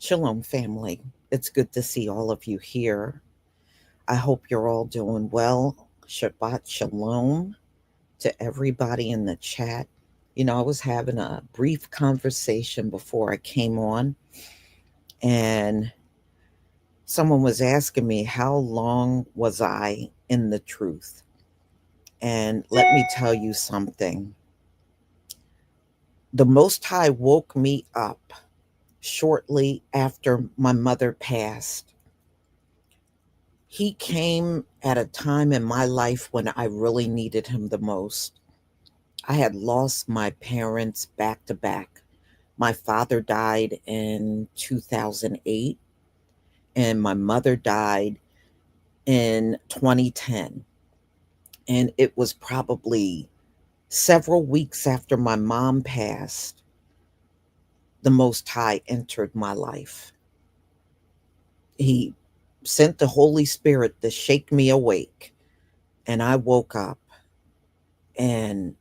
Shalom, family. It's good to see all of you here. I hope you're all doing well. Shabbat Shalom to everybody in the chat. I was having a brief conversation before I came on, and someone was asking me how long was I in the truth. And let me tell you something. The Most High woke me up shortly after my mother passed. He came at a time in my life when I really needed him the most. I had lost my parents back to back. My father died in 2008, and my mother died in 2010. And it was probably several weeks after my mom passed, the Most High entered my life. He sent the Holy Spirit to shake me awake, and I woke up. And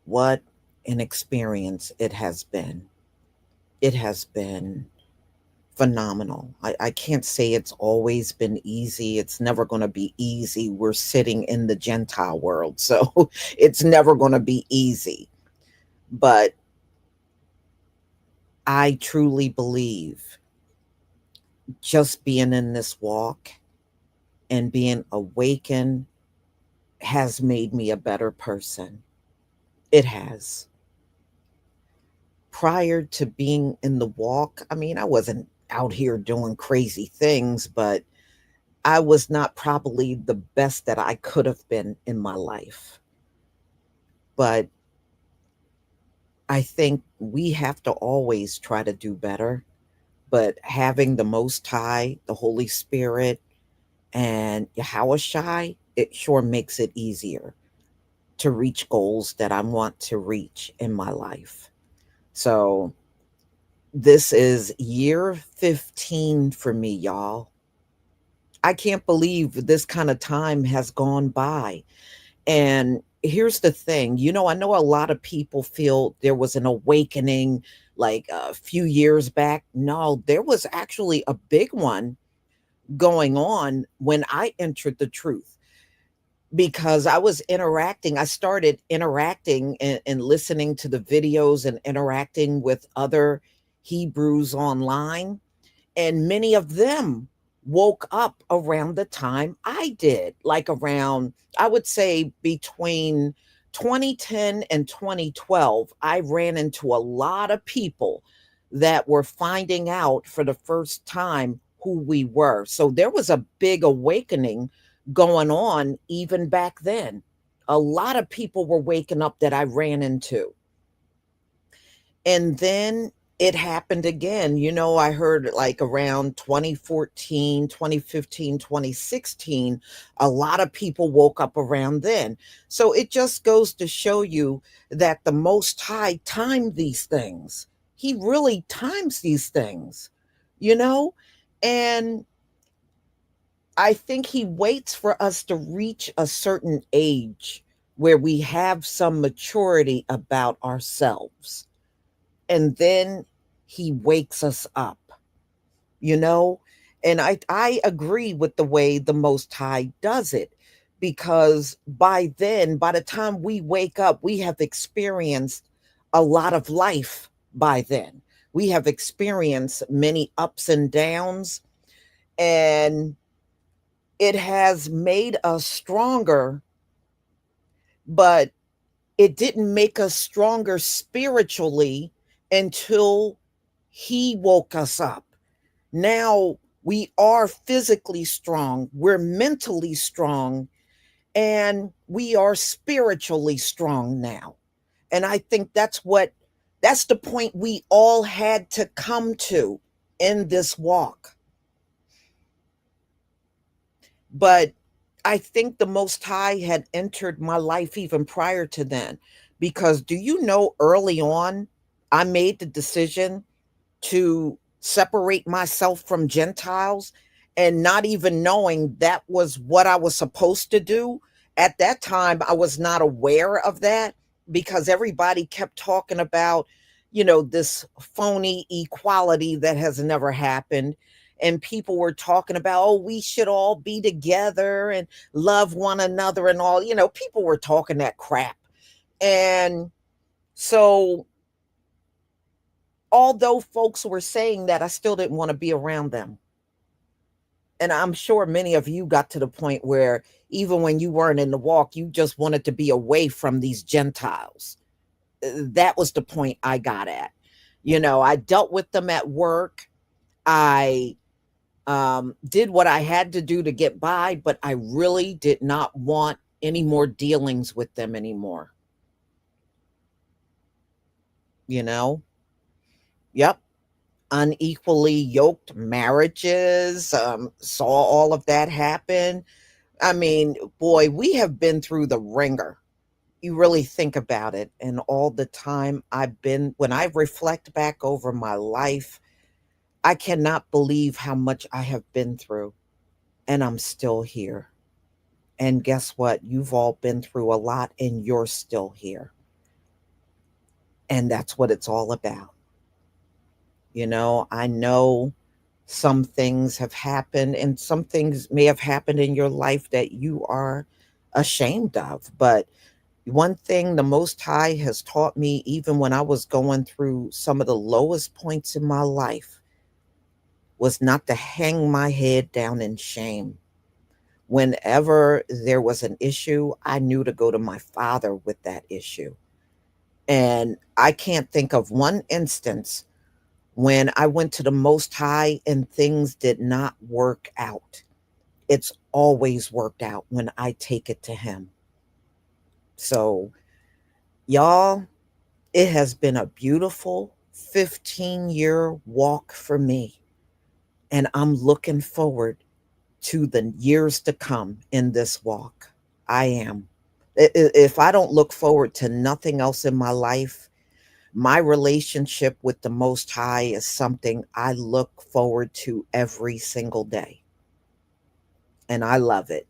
what an experience it has been. It has been phenomenal. I can't say it's always been easy. It's never going to be easy. We're sitting in the Gentile world, so it's never going to be easy. But I truly believe just being in this walk and being awakened has made me a better person. It has. Prior to being in the walk, I mean, I wasn't out here doing crazy things, but I was not probably the best that I could have been in my life. But I think we have to always try to do better. But having the Most High, the Holy Spirit, and Yahushai, it sure makes it easier to reach goals that I want to reach in my life. So this is year 15 for me, y'all. I can't believe this kind of time has gone by. And here's the thing, I know a lot of people feel there was an awakening like a few years back. No, there was actually a big one going on when I entered the truth, because I started interacting and listening to the videos and interacting with other Hebrews online. And many of them woke up around the time I did, like around, I would say between 2010 and 2012, I ran into a lot of people that were finding out for the first time who we were. So there was a big awakening going on even back then. A lot of people were waking up that I ran into. And then it happened again. I heard like around 2014, 2015, 2016, a lot of people woke up around then. So it just goes to show you that the Most High timed these things. He really times these things, you know? And I think he waits for us to reach a certain age where we have some maturity about ourselves, and then he wakes us up, you know? And I agree with the way the Most High does it, because by then, by the time we wake up, we have experienced a lot of life by then. We have experienced many ups and downs, and it has made us stronger, but it didn't make us stronger spiritually until he woke us up. Now we are physically strong, we're mentally strong, and we are spiritually strong now. And I think that's the point we all had to come to in this walk. But I think the Most High had entered my life even prior to then. Because do you know, early on, I made the decision to separate myself from Gentiles, and not even knowing that was what I was supposed to do. At that time, I was not aware of that, because everybody kept talking about, this phony equality that has never happened. And people were talking about, oh, we should all be together and love one another and all. People were talking that crap. And so, although folks were saying that, I still didn't want to be around them. And I'm sure many of you got to the point where even when you weren't in the walk, you just wanted to be away from these Gentiles. That was the point I got at. I dealt with them at work. I did what I had to do to get by, but I really did not want any more dealings with them anymore. You know? Yep. Unequally yoked marriages, saw all of that happen. I mean, boy, we have been through the ringer. You really think about it. And all the time when I reflect back over my life, I cannot believe how much I have been through. And I'm still here. And guess what? You've all been through a lot and you're still here. And that's what it's all about. I know some things have happened and some things may have happened in your life that you are ashamed of. But one thing the Most High has taught me, even when I was going through some of the lowest points in my life, was not to hang my head down in shame. Whenever there was an issue, I knew to go to my Father with that issue. And I can't think of one instance when I went to the Most High and things did not work out. It's always worked out when I take it to Him. So, y'all, it has been a beautiful 15-year walk for me. And I'm looking forward to the years to come in this walk. I am. If I don't look forward to nothing else in my life, my relationship with the Most High is something I look forward to every single day. And I love it.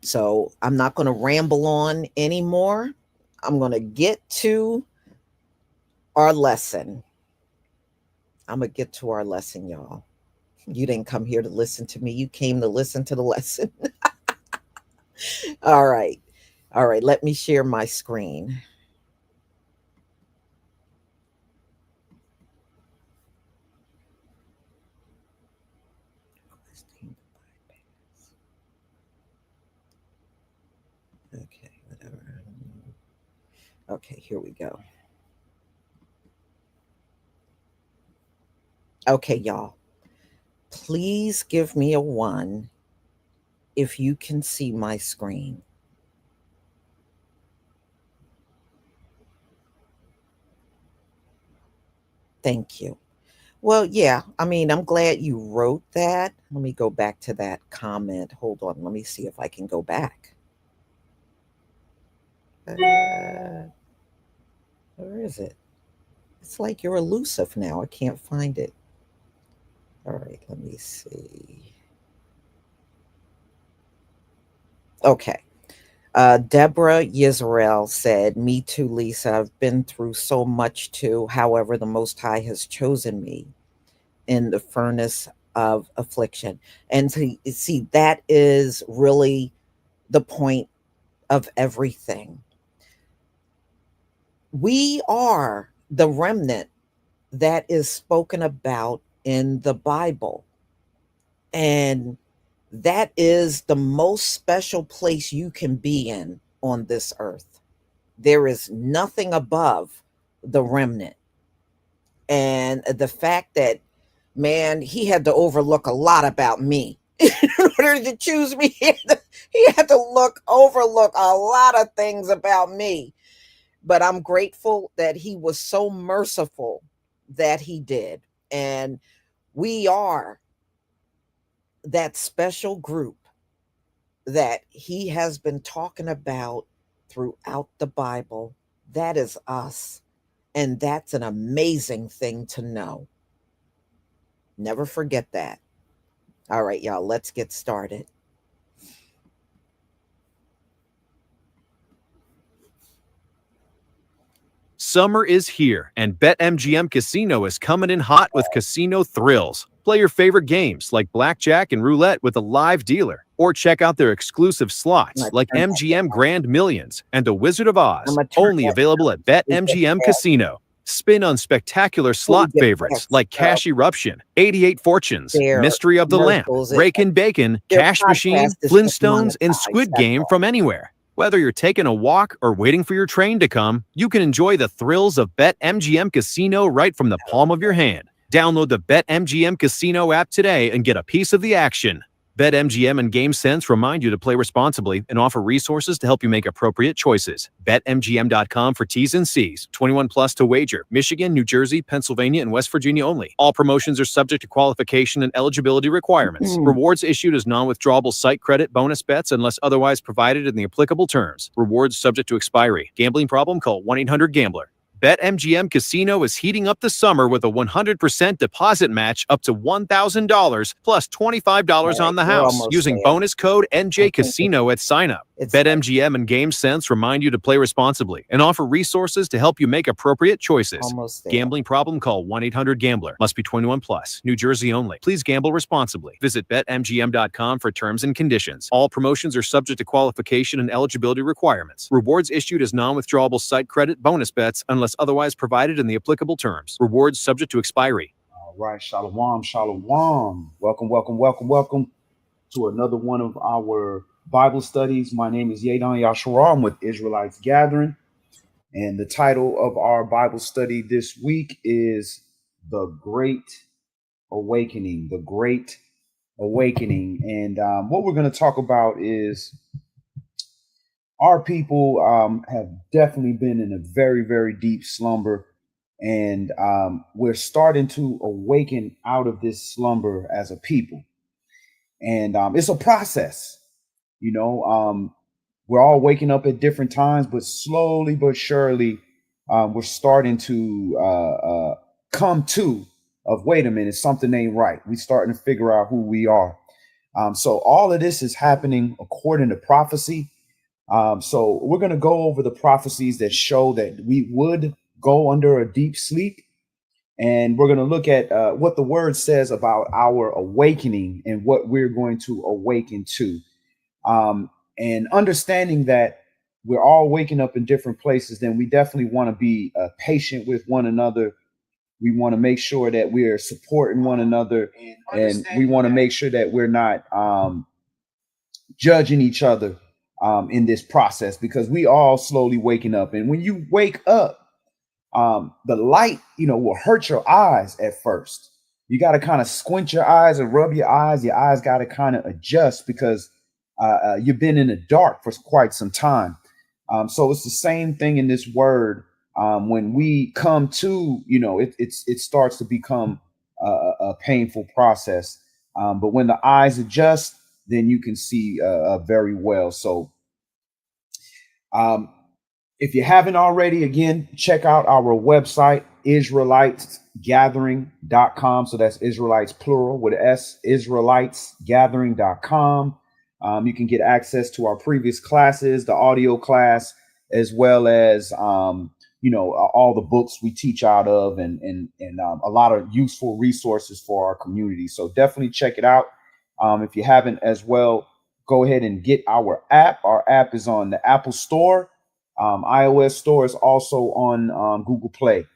So I'm not going to ramble on anymore. I'm going to get to our lesson. I'm going to get to our lesson, y'all. You didn't come here to listen to me. You came to listen to the lesson. All right. All right. Let me share my screen. Okay, whatever. Okay, here we go. Okay, y'all. Please give me a one if you can see my screen. Thank you. Well, yeah, I mean, I'm glad you wrote that. Let me go back to that comment. Hold on. Let me see if I can go back. Where is it? It's like you're elusive now. I can't find it. All right, let me see. Okay. Deborah Yisrael said, me too, Lisa. I've been through so much too. However, the Most High has chosen me in the furnace of affliction. And see, that is really the point of everything. We are the remnant that is spoken about in the Bible. And that is the most special place you can be in on this earth. There is nothing above the remnant. And the fact that, man, he had to overlook a lot about me in order to choose me. He had to overlook a lot of things about me. But I'm grateful that he was so merciful that he did. And we are that special group that he has been talking about throughout the Bible. That is us. And that's an amazing thing to know. Never forget that. All right, y'all, let's get started. Summer is here, and BetMGM Casino is coming in hot with casino thrills. Play your favorite games like blackjack and roulette with a live dealer, or check out their exclusive I'm slots gonna like turn that MGM Grand Millions and The Wizard of I'm Oz, gonna turn only that available down at so we get BetMGM that Casino. Spin on spectacular before we slot get favorites past, like Cash Eruption, 88 Fortunes, their Mystery of the Lamp, commercials. Rake and Bacon, Their Cash podcast Machine, is Flintstones, and unmonetized, Squid that's Game all. from anywhere. Whether you're taking a walk or waiting for your train to come, you can enjoy the thrills of BetMGM Casino right from the palm of your hand. Download the BetMGM Casino app today and get a piece of the action. BetMGM and GameSense remind you to play responsibly and offer resources to help you make appropriate choices. BetMGM.com for T's and C's. 21 plus to wager. Michigan, New Jersey, Pennsylvania, and West Virginia only. All promotions are subject to qualification and eligibility requirements. Rewards issued as non-withdrawable site credit bonus bets unless otherwise provided in the applicable terms. Rewards subject to expiry. Gambling problem? Call 1-800-GAMBLER. BetMGM Casino is heating up the summer with a 100% deposit match up to $1,000 plus $25 All right, on the we're house almost using there. bonus code I think NJCasino at signup. it's like BetMGM and GameSense remind you to play responsibly and offer resources to help you make appropriate choices. almost there. Gambling problem? Call 1-800-GAMBLER. Must be 21 plus. New Jersey only. Please gamble responsibly. Visit BetMGM.com for terms and conditions. All promotions are subject to qualification and eligibility requirements. Rewards issued as non-withdrawable site credit bonus bets unless otherwise provided in the applicable terms. Rewards subject to expiry. All right, shalom, shalom. Welcome, welcome, welcome, welcome to another one of our Bible studies. My name is Yadon Yashua. I'm with Israelites Gathering. And the title of our Bible study this week is The Great Awakening. The Great Awakening. And what we're going to talk about is our people have definitely been in a very, very deep slumber. And we're starting to awaken out of this slumber as a people. And it's a process, you know. We're all waking up at different times, but slowly but surely, we're starting to come to of wait a minute, something ain't right. We're starting to figure out who we are. So all of this is happening according to prophecy. So we're going to go over the prophecies that show that we would go under a deep sleep. And we're going to look at what the word says about our awakening and what we're going to awaken to. And understanding that we're all waking up in different places, then we definitely want to be patient with one another. We want to make sure that we're supporting one another. And we want to make sure that we're not judging each other in this process, because we all slowly waking up. And when you wake up, the light, will hurt your eyes at first. You got to kind of squint your eyes and rub your eyes. Your eyes got to kind of adjust because you've been in the dark for quite some time. So it's the same thing in this word. When we come to, it starts to become a painful process. But when the eyes adjust, then you can see very well. So um, if you haven't already, again, check out our website, israelitesgathering.com. So that's Israelites plural with an S, israelitesgathering.com. You can get access to our previous classes, the audio class, as well as, all the books we teach out of, and a lot of useful resources for our community. So definitely check it out. If you haven't as well, go ahead and get our app. Our app is on the Apple Store. iOS store is also on Google Play.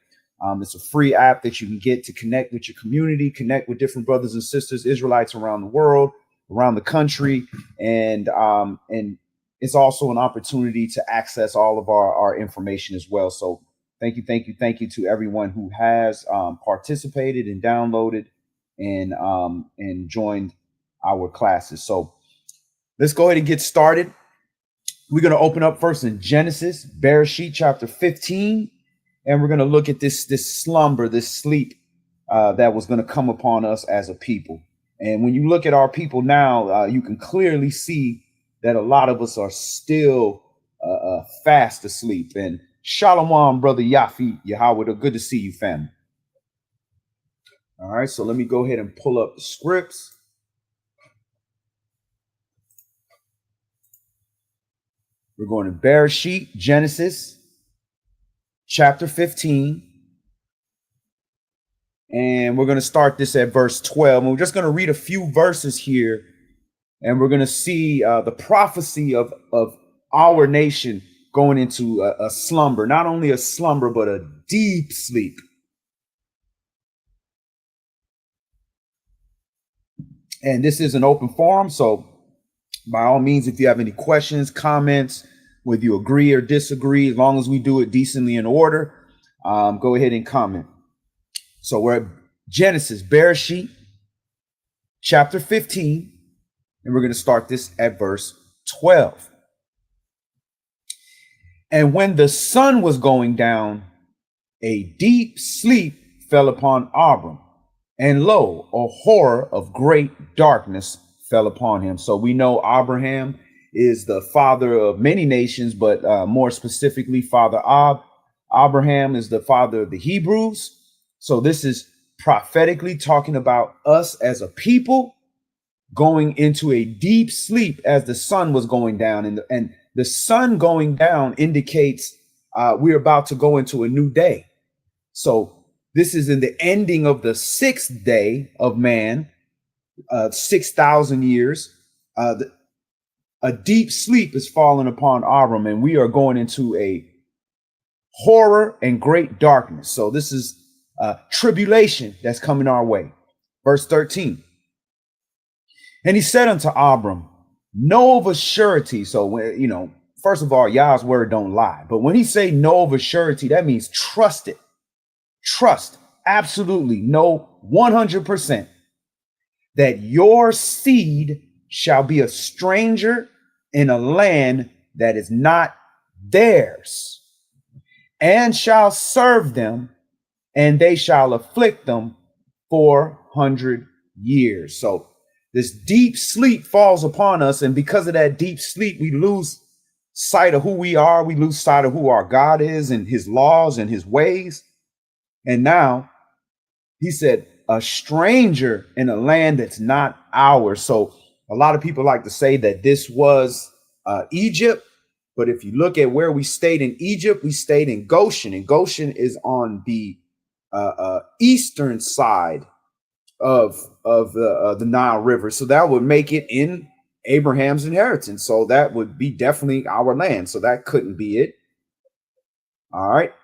It's a free app that you can get to connect with your community, connect with different brothers and sisters, Israelites around the world, around the country, and it's also an opportunity to access all of our information as well. So thank you to everyone who has participated and downloaded and joined our classes. So let's go ahead and get started. We're going to open up first in Genesis, Bereshit chapter 15, and we're going to look at this slumber, this sleep that was going to come upon us as a people. And when you look at our people now, you can clearly see that a lot of us are still fast asleep. And Shalom, brother Yafi Yahweh, good to see you, family. All right, so let me go ahead and pull up the scripts. We're going to Bereshit, Genesis chapter 15. And we're going to start this at verse 12. And we're just going to read a few verses here. And we're going to see the prophecy of our nation going into a slumber, not only a slumber, but a deep sleep. And this is an open forum. So by all means, if you have any questions, comments, whether you agree or disagree, as long as we do it decently in order, go ahead and comment. So we're at Genesis, Bereshit, chapter 15, and we're going to start this at verse 12. And when the sun was going down, a deep sleep fell upon Abram, and lo, a horror of great darkness fell upon him. So we know Abraham is the father of many nations, but more specifically, Father Abraham is the father of the Hebrews. So this is prophetically talking about us as a people going into a deep sleep as the sun was going down. And the sun going down indicates we're about to go into a new day. So this is in the ending of the sixth day of man, 6,000 years. A deep sleep is falling upon Abram, and we are going into a horror and great darkness. So this is tribulation that's coming our way. Verse 13. And he said unto Abram, know of a surety. So, first of all, Yah's word don't lie. But when he say know of a surety, that means trust it. Trust, absolutely, know 100% that your seed shall be a stranger in a land that is not theirs, and shall serve them, and they shall afflict them 400 years. So this deep sleep falls upon us, and because of that deep sleep, we lose sight of who we are. We lose sight of who our God is and his laws and his ways. And now he said, a stranger in a land that's not ours. So a lot of people like to say that this was Egypt. But if you look at where we stayed in Egypt, we stayed in Goshen, and Goshen is on the eastern side of the Nile River. So that would make it in Abraham's inheritance. So that would be definitely our land. So that couldn't be it. All right.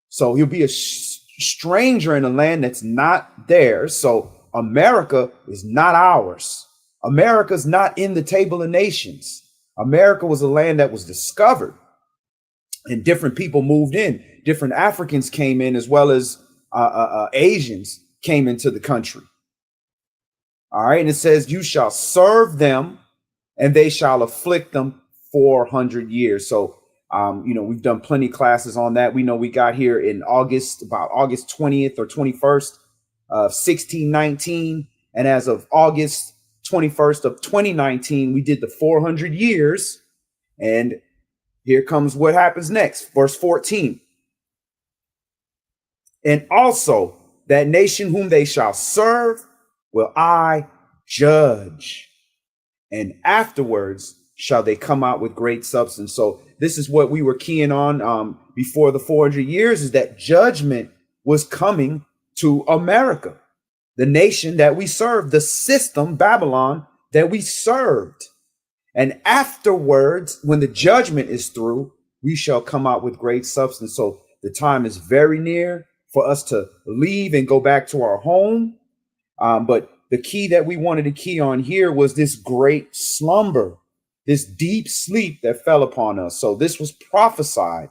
So he'll be a stranger in a land that's not theirs. So America is not ours. America's not in the table of nations. America was a land that was discovered, and different people moved in. Different Africans came in, as well as Asians came into the country. All right. And it says, you shall serve them, and they shall afflict them 400 years. So we've done plenty of classes on that. We know we got here in August, about August 20th or 21st of 1619. And as of August 21st of 2019, we did the 400 years. And here comes what happens next. Verse 14. And also that nation whom they shall serve will I judge. And afterwards shall they come out with great substance. So this is what we were keying on before the 400 years, is that judgment was coming to America, the nation that we served, the system, Babylon, that we served. And afterwards, when the judgment is through, we shall come out with great substance. So the time is very near for us to leave and go back to our home. But the key that we wanted to key on here was this great slumber, this deep sleep that fell upon us. So this was prophesied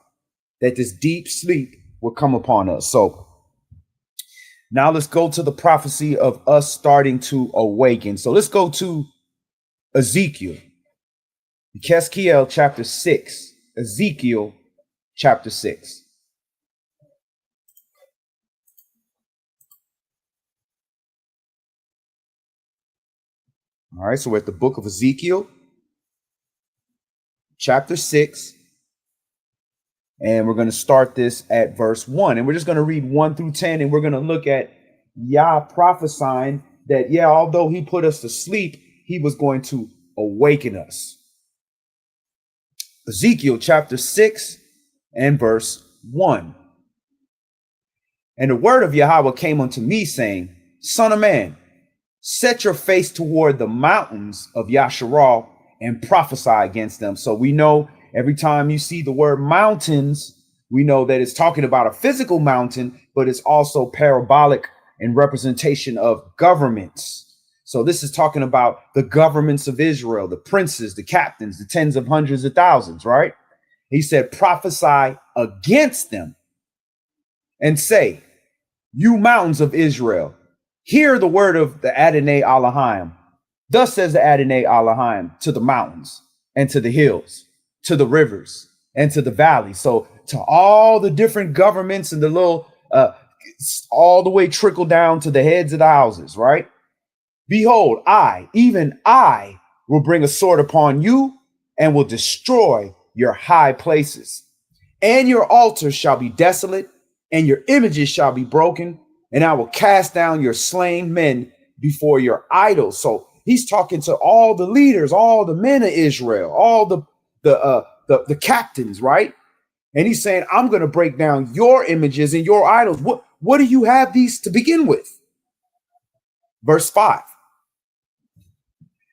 that this deep sleep would come upon us. So now let's go to the prophecy of us starting to awaken. So let's go to Ezekiel, Keskiel chapter 6, Ezekiel chapter 6. All right, so we're at the book of Ezekiel, chapter 6, and we're going to start this at verse 1. And we're just going to read 1 through 10, and we're going to look at Yah prophesying that, although he put us to sleep, he was going to awaken us. Ezekiel chapter 6 and verse 1. And the word of Yahweh came unto me, saying, Son of man, set your face toward the mountains of Yasharal and prophesy against them. So we know every time you see the word mountains, we know that it's talking about a physical mountain, but it's also parabolic in representation of governments. So this is talking about the governments of Israel, the princes, the captains, the tens of hundreds of thousands, right? He said, prophesy against them and say, you mountains of Israel, hear the word of the Adonai Elohim. Thus says the Adonai Elohim to the mountains and to the hills, to the rivers and to the valleys. So to all the different governments and the little, all the way trickle down to the heads of the houses, right? Behold, I, even I, will bring a sword upon you and will destroy your high places. And your altars shall be desolate, and your images shall be broken, and I will cast down your slain men before your idols. So he's talking to all the leaders, all the men of Israel, all the captains, right? And he's saying, I'm going to break down your images and your idols. What do you have these to begin with? Verse 5.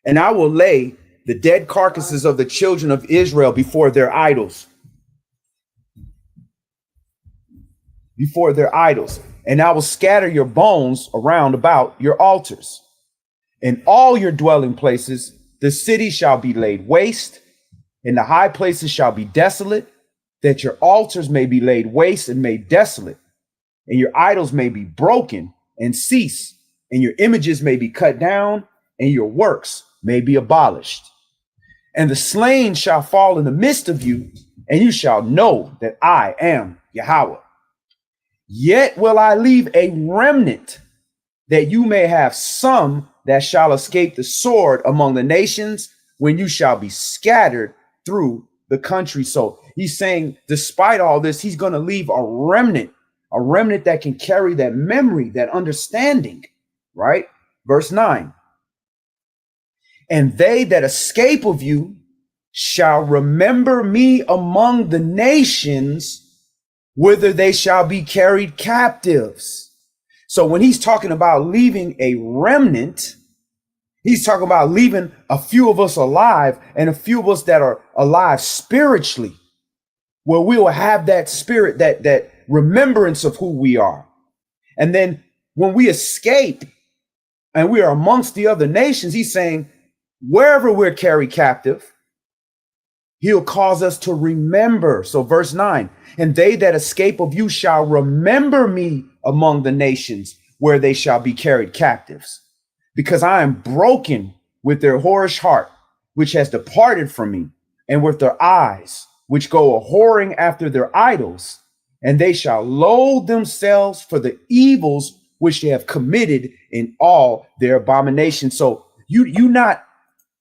And I will lay the dead carcasses of the children of Israel before their idols. Before their idols. And I will scatter your bones around about your altars. In all your dwelling places, the city shall be laid waste, and the high places shall be desolate, that your altars may be laid waste and made desolate, and your idols may be broken and cease, and your images may be cut down, and your works may be abolished. And the slain shall fall in the midst of you, and you shall know that I am Yahweh. Yet will I leave a remnant, that you may have some that shall escape the sword among the nations, when you shall be scattered through the country. So he's saying, despite all this, he's going to leave a remnant that can carry that memory, that understanding, right? Verse 9. And they that escape of you shall remember me among the nations, whither they shall be carried captives. So when he's talking about leaving a remnant, he's talking about leaving a few of us alive, and a few of us that are alive spiritually, where we will have that spirit, that remembrance of who we are. And then when we escape and we are amongst the other nations, he's saying, wherever we're carried captive, he'll cause us to remember. So verse 9, and they that escape of you shall remember me among the nations, where they shall be carried captives, because I am broken with their whorish heart, which has departed from me, and with their eyes, which go a whoring after their idols, and they shall loathe themselves for the evils which they have committed in all their abominations. So you not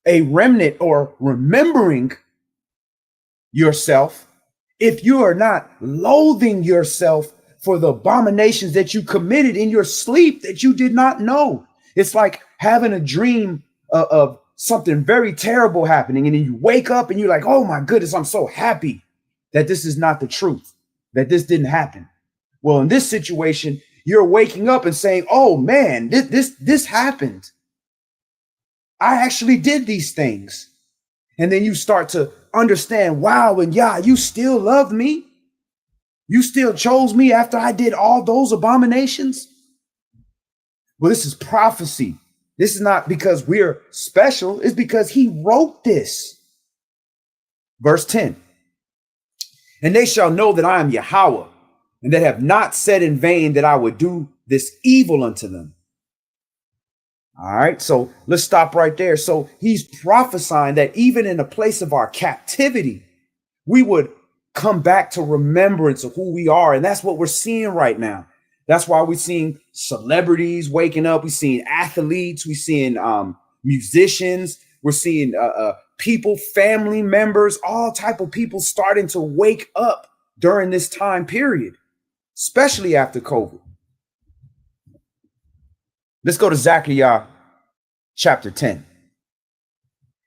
a remnant or remembering yourself if you are not loathing yourself for the abominations that you committed in your sleep that you did not know. It's like having a dream of something very terrible happening, and then you wake up and you're like, oh my goodness, I'm so happy that this is not the truth, that this didn't happen. Well, in this situation, you're waking up and saying, oh man, this happened. I actually did these things. And then you start to understand, wow, and yeah, you still loved me. You still chose me after I did all those abominations. Well, this is prophecy. This is not because we're special. It's because he wrote this. Verse 10. And they shall know that I am Yahweh, and that have not said in vain that I would do this evil unto them. All right, so let's stop right there. So he's prophesying that even in the place of our captivity, we would come back to remembrance of who we are. And that's what we're seeing right now. That's why we're seeing celebrities waking up. We're seeing athletes. We're seeing musicians. We're seeing people, family members, all type of people starting to wake up during this time period, especially after COVID. Let's go to Zechariah chapter 10.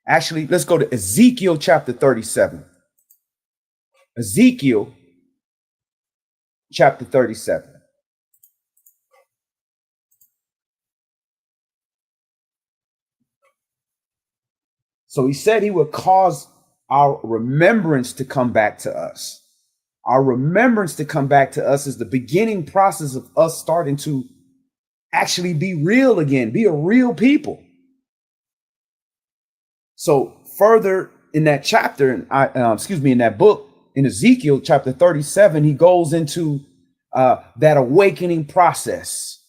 Actually, let's go to Ezekiel chapter 37. Ezekiel chapter 37. So he said he would cause our remembrance to come back to us. Our remembrance to come back to us is the beginning process of us starting to actually be real again, be a real people. So further in that chapter, in that book, in Ezekiel chapter 37, he goes into that awakening process,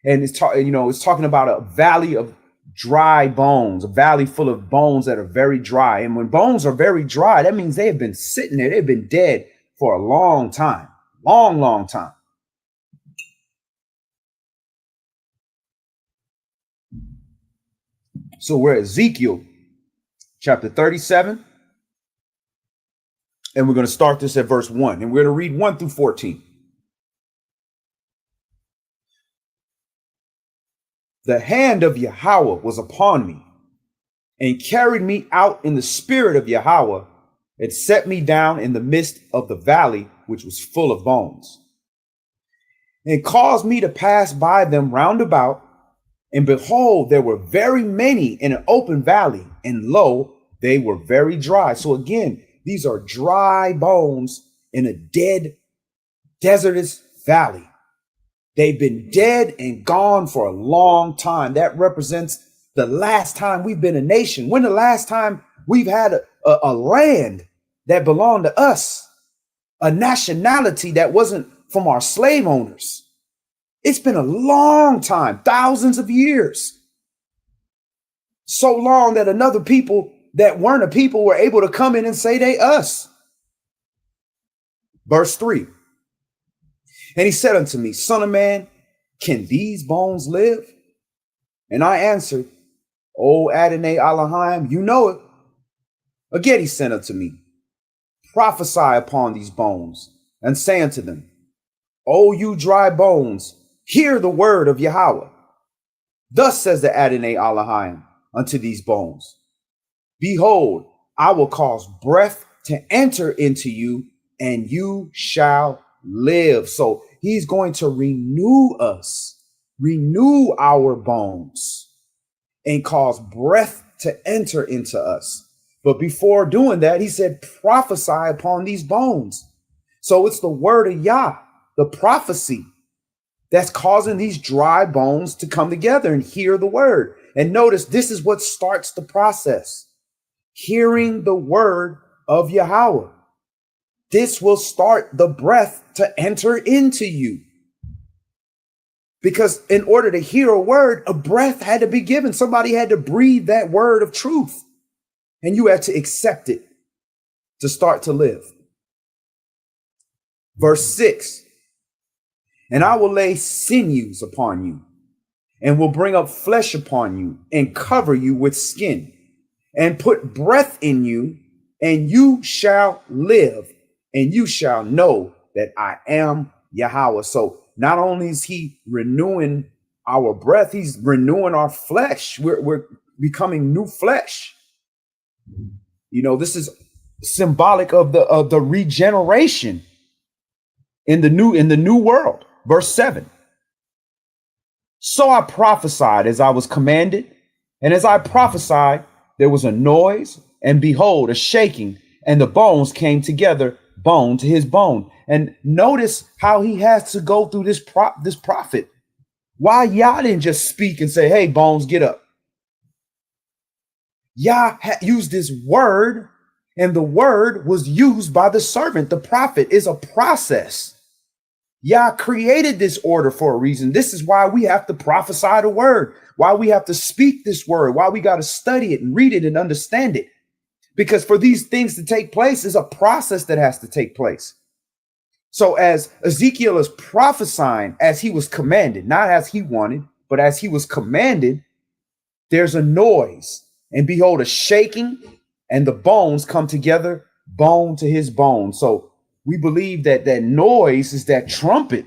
and it's talking about a valley of dry bones, a valley full of bones that are very dry. And when bones are very dry, that means they have been sitting there, they've been dead for a long time, long time. So we're at Ezekiel chapter 37. And we're going to start this at verse 1. And we're going to read 1 through 14. The hand of Yahweh was upon me and carried me out in the spirit of Yahweh and set me down in the midst of the valley, which was full of bones, and caused me to pass by them round about. And behold, there were very many in an open valley, and lo, they were very dry. So again, these are dry bones in a dead, desertous valley. They've been dead and gone for a long time. That represents the last time we've been a nation. When the last time we've had a land that belonged to us, a nationality that wasn't from our slave owners. It's been a long time, thousands of years. So long that another people that weren't a people were able to come in and say they us. Verse 3. And he said unto me, Son of man, can these bones live? And I answered, O Adonai Elohim, you know it. Again he said unto me, prophesy upon these bones, and say unto them, O you dry bones, hear the word of Yahweh. Thus says the Adonai Elohim unto these bones, behold, I will cause breath to enter into you, and you shall live. So he's going to renew us, renew our bones, and cause breath to enter into us. But before doing that, he said, prophesy upon these bones. So it's the word of Yah, the prophecy, that's causing these dry bones to come together and hear the word. And notice this is what starts the process. Hearing the word of Yahweh. This will start the breath to enter into you. Because in order to hear a word, a breath had to be given. Somebody had to breathe that word of truth. And you had to accept it to start to live. Verse 6. And I will lay sinews upon you, and will bring up flesh upon you, and cover you with skin, and put breath in you, and you shall live, and you shall know that I am Yahweh. So not only is he renewing our breath, he's renewing our flesh. We're becoming new flesh. You know, this is symbolic of the regeneration in the new world. Verse 7. So I prophesied as I was commanded, and as I prophesied, there was a noise, and behold, a shaking, and the bones came together, bone to his bone. And notice how he has to go through this prophet. Why Yah didn't just speak and say, hey, bones, get up. Yah used this word, and the word was used by the servant. The prophet is a process. Yah created this order for a reason. This is why we have to prophesy the word, why we have to speak this word, why we got to study it and read it and understand it. Because for these things to take place is a process that has to take place. So as Ezekiel is prophesying as he was commanded, not as he wanted, but as he was commanded, there's a noise, and behold, a shaking, and the bones come together, bone to his bone. So we believe that that noise is that trumpet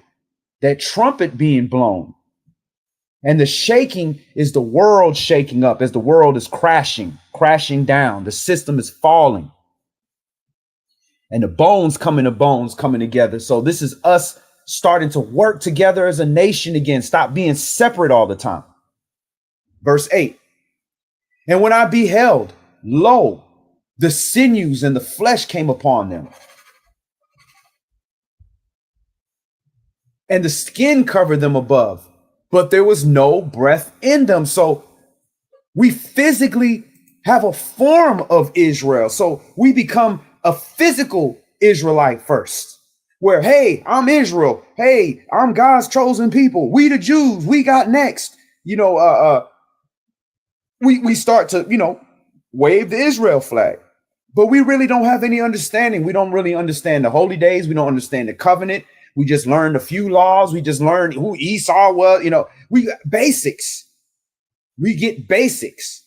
being blown. And the shaking is the world shaking up as the world is crashing down. The system is falling. And the bones coming together. So this is us starting to work together as a nation again, stop being separate all the time. Verse 8. And when I beheld, lo, the sinews and the flesh came upon them, and the skin covered them above, but there was no breath in them. So we physically have a form of Israel. So we become a physical Israelite first, where, hey, I'm Israel. Hey, I'm God's chosen people. We the Jews, we got next. We start to, wave the Israel flag. But we really don't have any understanding. We don't really understand the holy days. We don't understand the covenant. We just learned a few laws. We just learned who Esau was. We got basics. We get basics.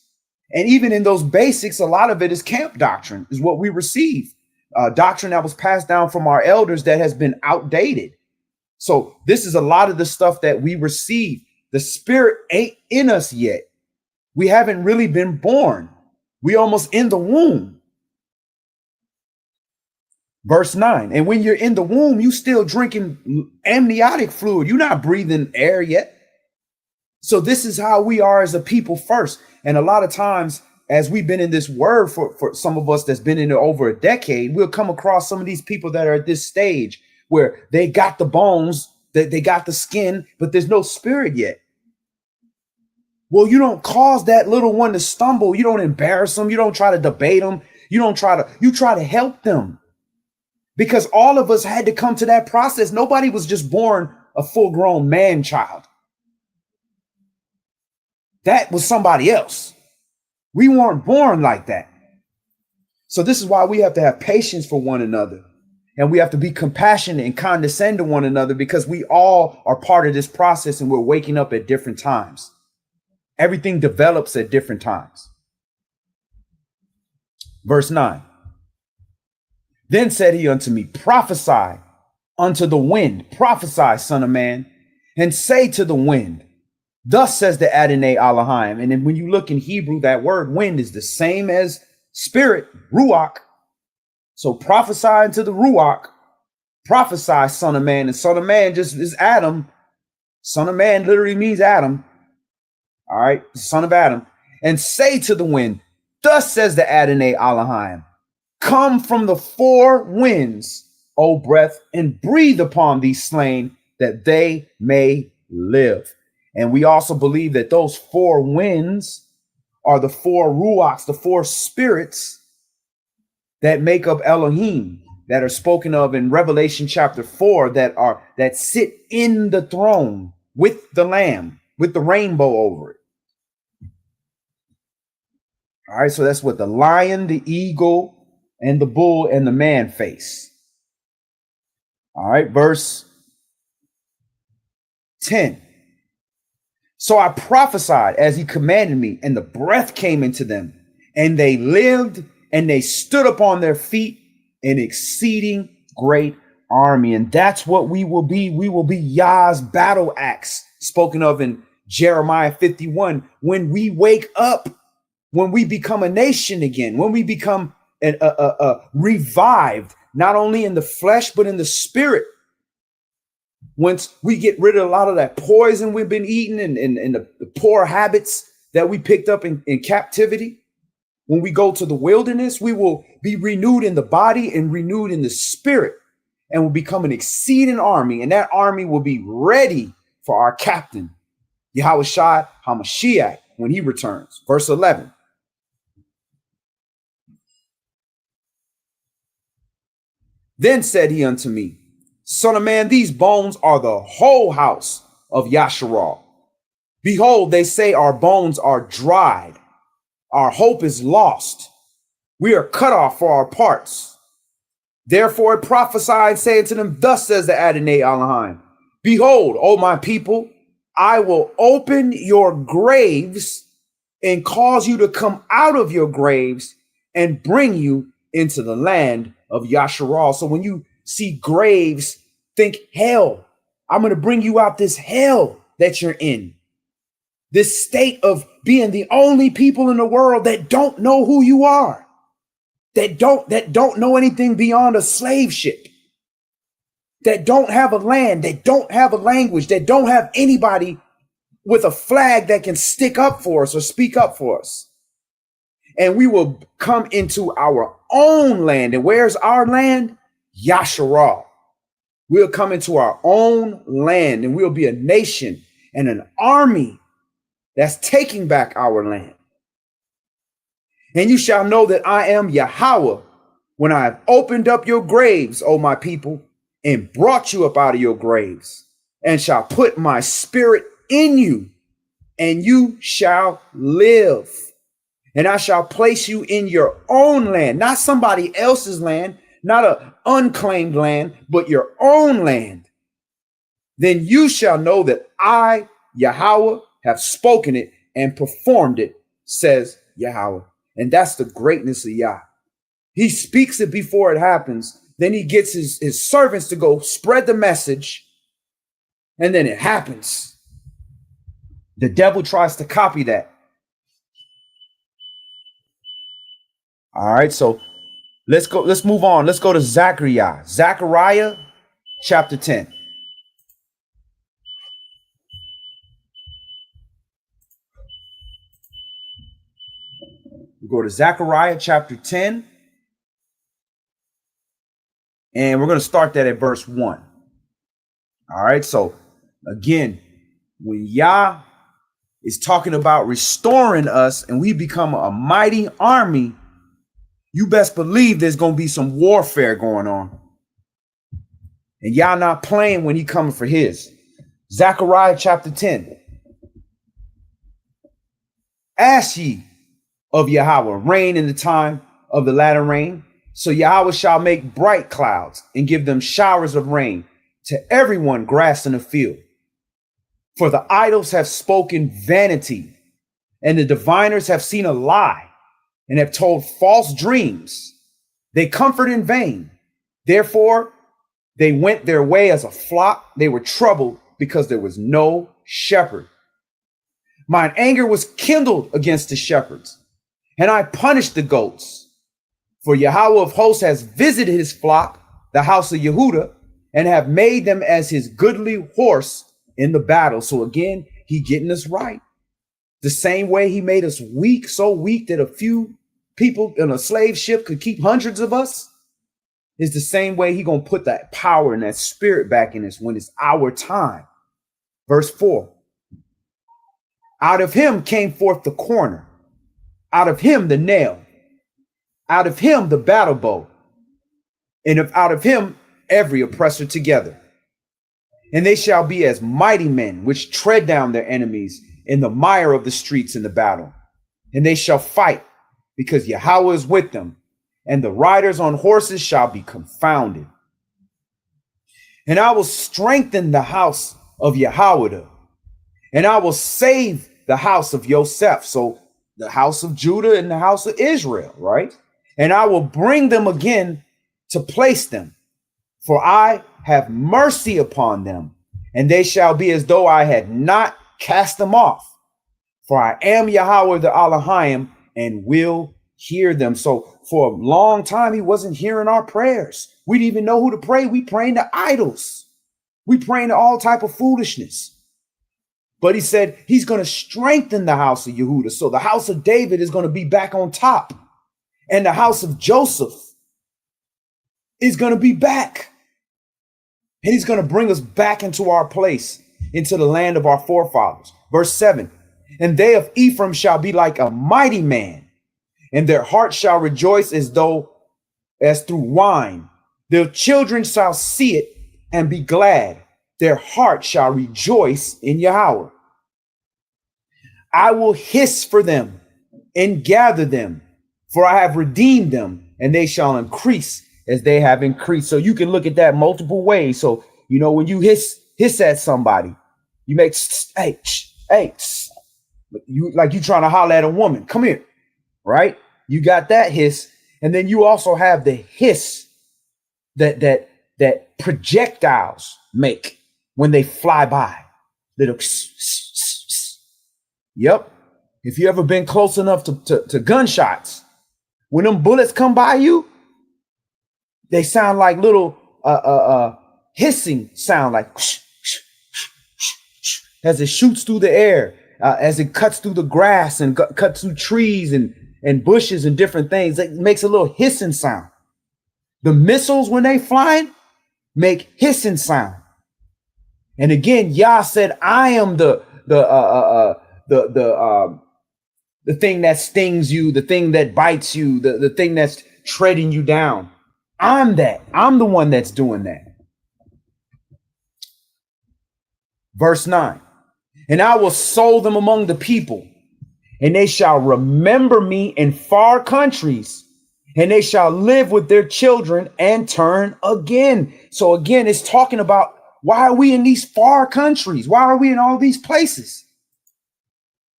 And even in those basics, a lot of it is camp doctrine, is what we receive. Doctrine that was passed down from our elders that has been outdated. So this is a lot of the stuff that we receive. The spirit ain't in us yet. We haven't really been born. We almost in the womb. Verse 9, and when you're in the womb, you still drinking amniotic fluid. You're not breathing air yet. So this is how we are as a people first. And a lot of times, as we've been in this word for some of us that's been in it over a decade, we'll come across some of these people that are at this stage where they got the bones, that they got the skin, but there's no spirit yet. Well, you don't cause that little one to stumble. You don't embarrass them. You don't try to debate them. You try to help them. Because all of us had to come to that process. Nobody was just born a full-grown man child. That was somebody else. We weren't born like that. So this is why we have to have patience for one another. And we have to be compassionate and condescend to one another, because we all are part of this process and we're waking up at different times. Everything develops at different times. Verse 9. Then said he unto me, prophesy unto the wind, prophesy, son of man, and say to the wind, thus says the Adonai Elohim. And then when you look in Hebrew, that word wind is the same as spirit, ruach. So prophesy unto the ruach, prophesy, son of man. And son of man just is Adam. Son of man literally means Adam. All right, son of Adam. And say to the wind, thus says the Adonai Elohim, come from the four winds, O breath, and breathe upon these slain, that they may live. And we also believe that those four winds are the four ruachs, the four spirits that make up Elohim, that are spoken of in Revelation chapter 4, that sit in the throne with the Lamb, with the rainbow over it. All right, so that's what the lion, the eagle, and the bull and the man face. All right, verse 10. So I prophesied as he commanded me, and the breath came into them, and they lived, and they stood upon their feet, an exceeding great army. And that's what we will be. We will be Yah's battle axe, spoken of in Jeremiah 51. When we wake up, when we become a nation again, when we become revived, not only in the flesh, but in the spirit. Once we get rid of a lot of that poison we've been eating and the poor habits that we picked up in captivity, when we go to the wilderness, we will be renewed in the body and renewed in the spirit, and will become an exceeding army. And that army will be ready for our captain, Yahushua HaMashiach, when he returns. Verse 11. Then said he unto me, son of man, these bones are the whole house of Yasharal. Behold, they say our bones are dried. Our hope is lost. We are cut off for our parts. Therefore it prophesied, saying to them, thus says the Adonai Elohim, behold, O my people, I will open your graves and cause you to come out of your graves and bring you into the land of Yasharal. So when you see graves, think hell. I'm going to bring you out this hell that you're in. This state of being the only people in the world that don't know who you are. That don't know anything beyond a slave ship. that don't have a land, that don't have a language, that don't have anybody with a flag that can stick up for us or speak up for us. And we will come into our own land. And where's our land? Yasharal. We'll come into our own land, and we'll be a nation and an army that's taking back our land. And you shall know that I am Yahweh when I have opened up your graves, O my people, and brought you up out of your graves, and shall put my spirit in you, and you shall live. And I shall place you in your own land, not somebody else's land, not an unclaimed land, but your own land. Then you shall know that I, Yahweh, have spoken it and performed it, says Yahweh. And that's the greatness of Yah. He speaks it before it happens. Then he gets his servants to go spread the message. And then it happens. The devil tries to copy that. All right, so let's go. Let's move on. Let's go to Zechariah. Zechariah chapter 10. We go to Zechariah chapter 10. And we're going to start that at verse 1. All right, so again, when Yah is talking about restoring us and we become a mighty army, you best believe there's going to be some warfare going on. And Yah not playing when he coming for his. Zechariah chapter 10. Ask ye of Yahweh rain in the time of the latter rain. So Yahweh shall make bright clouds and give them showers of rain to everyone grass in the field. For the idols have spoken vanity, and the diviners have seen a lie, and have told false dreams. They comfort in vain. Therefore, they went their way as a flock. They were troubled because there was no shepherd. Mine anger was kindled against the shepherds, and I punished the goats. For Yahweh of hosts has visited his flock, the house of Yehudah, and have made them as his goodly horse in the battle. So again, he getting us right. The same way he made us weak, so weak that a few people in a slave ship could keep hundreds of us, is the same way he gonna put that power and that spirit back in us when it's our time. Verse 4. Out of him came forth the corner, out of him the nail, out of him the battle bow, and out of him every oppressor together. And they shall be as mighty men which tread down their enemies in the mire of the streets in the battle. And they shall fight, because Yahweh is with them, and the riders on horses shall be confounded. And I will strengthen the house of Yahweh, and I will save the house of Yosef. So the house of Judah and the house of Israel, right? And I will bring them again to place them, for I have mercy upon them, and they shall be as though I had not cast them off. For I am Yahweh the Elohim, and will hear them. So for a long time, he wasn't hearing our prayers. We didn't even know who to pray. We praying to idols. We praying to all type of foolishness. But he said he's going to strengthen the house of Yehudah. So the house of David is going to be back on top. And the house of Joseph is going to be back. And he's going to bring us back into our place, into the land of our forefathers. Verse 7. And they of Ephraim shall be like a mighty man, and their heart shall rejoice as through wine. Their children shall see it and be glad. Their heart shall rejoice in Yahweh. I will hiss for them and gather them, for I have redeemed them, and they shall increase as they have increased. So you can look at that multiple ways. So, you know, when you hiss at somebody, you make, hey, you like you trying to holler at a woman. Come here, right? You got that hiss. And then you also have the hiss that projectiles make when they fly by. Little yep. If you ever been close enough to gunshots, when them bullets come by you, they sound like little hissing sound, like as it shoots through the air, as it cuts through the grass and cuts through trees and bushes and different things. It makes a little hissing sound. The missiles, when they flying, make hissing sound. And again, Yah said, I am the thing that stings you, the thing that bites you, the thing that's treading you down. I'm that. I'm the one that's doing that. Verse 9, and I will sow them among the people, and they shall remember me in far countries, and they shall live with their children and turn again. So again, it's talking about, why are we in these far countries? Why are we in all these places?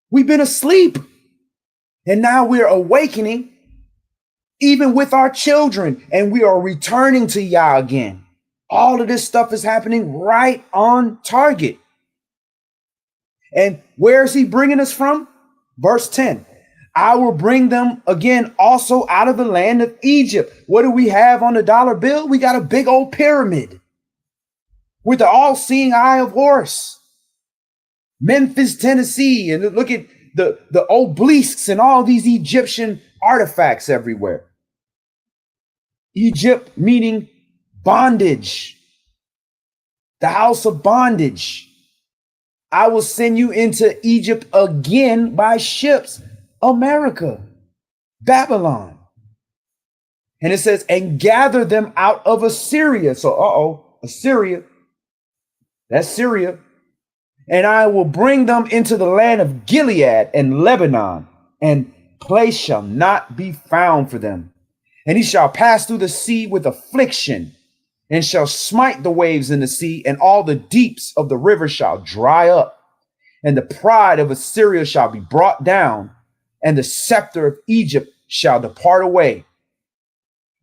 We've been asleep, and now we're awakening, even with our children, and we are returning to Yah again. All of this stuff is happening right on target. And where is he bringing us from? Verse 10, I will bring them again also out of the land of Egypt. What do we have on the dollar bill? We got a big old pyramid with the all-seeing eye of Horus. Memphis, Tennessee, and look at the obelisks and all these Egyptian artifacts everywhere. Egypt meaning bondage, the house of bondage. I will send you into Egypt again by ships. America, Babylon. And it says, and gather them out of Assyria. So, Assyria, that's Syria. And I will bring them into the land of Gilead and Lebanon, and place shall not be found for them. And he shall pass through the sea with affliction, and shall smite the waves in the sea, and all the deeps of the river shall dry up. And the pride of Assyria shall be brought down, and the scepter of Egypt shall depart away.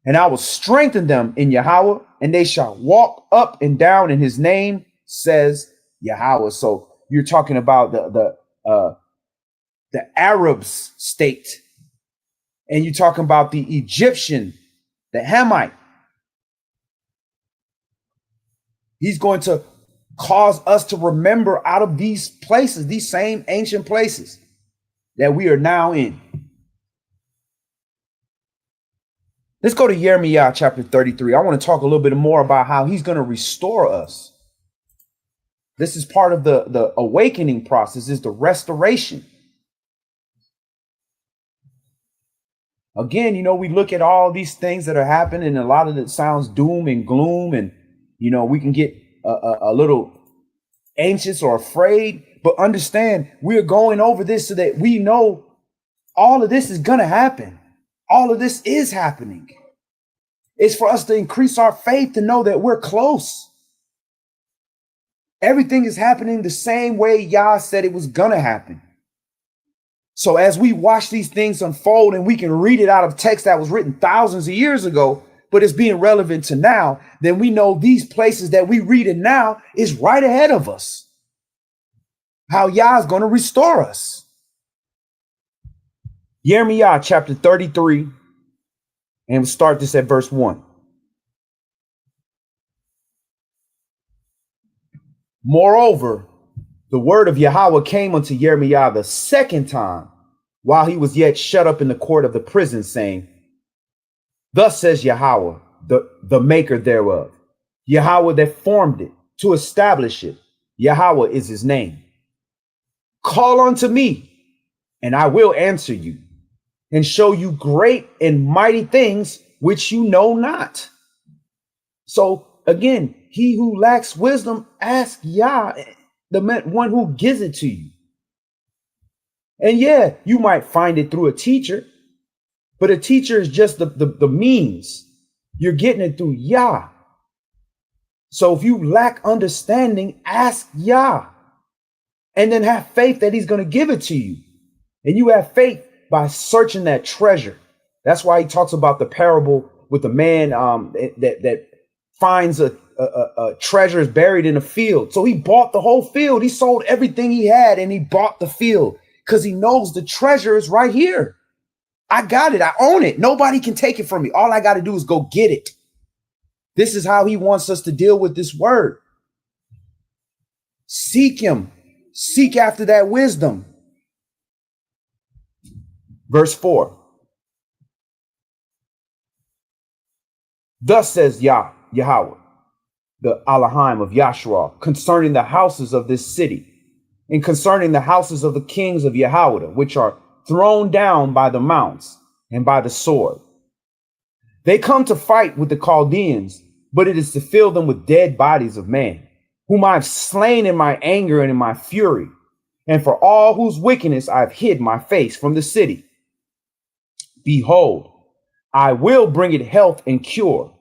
And I will strengthen them in Yahweh, and they shall walk up and down in his name, says Yahweh. So you're talking about the Arabs state, and you're talking about the Egyptian, the Hamite. He's going to cause us to remember out of these places, these same ancient places that we are now in. Let's go to Jeremiah chapter 33. I want to talk a little bit more about how he's going to restore us. This is part of the awakening process, is the restoration. Again, we look at all these things that are happening, and a lot of it sounds doom and gloom, and, we can get a little anxious or afraid, but understand we're going over this so that we know all of this is going to happen. All of this is happening. It's for us to increase our faith, to know that we're close. Everything is happening the same way Yah said it was going to happen. So as we watch these things unfold, and we can read it out of text that was written thousands of years ago, but it's being relevant to now, then we know these places that we read in now is right ahead of us. How Yah is going to restore us. Jeremiah chapter 33, and we'll start this at verse 1. Moreover, the word of Yahweh came unto Jeremiah the second time, while he was yet shut up in the court of the prison, saying, thus says Yahweh, the maker thereof, Yahweh that formed it, to establish it. Yahweh is his name. Call unto me, and I will answer you, and show you great and mighty things which you know not. So again, he who lacks wisdom, ask Yah, the one who gives it to you. And yeah, you might find it through a teacher, but a teacher is just the means. You're getting it through Yah. So if you lack understanding, ask Yah, and then have faith that he's going to give it to you. And you have faith by searching that treasure. That's why he talks about the parable with the man that finds a treasure is buried in a field. So he bought the whole field. He sold everything he had, and he bought the field because he knows the treasure is right here. I got it. I own it. Nobody can take it from me. All I got to do is go get it. This is how he wants us to deal with this word. Seek him. Seek after that wisdom. Verse 4. Thus says Yahweh, the Elohim of Yasharah, concerning the houses of this city, and concerning the houses of the kings of Yahweh, which are thrown down by the mounts and by the sword. They come to fight with the Chaldeans, but it is to fill them with dead bodies of men, whom I have slain in my anger and in my fury, and for all whose wickedness I have hid my face from the city. Behold, I will bring it health and cure.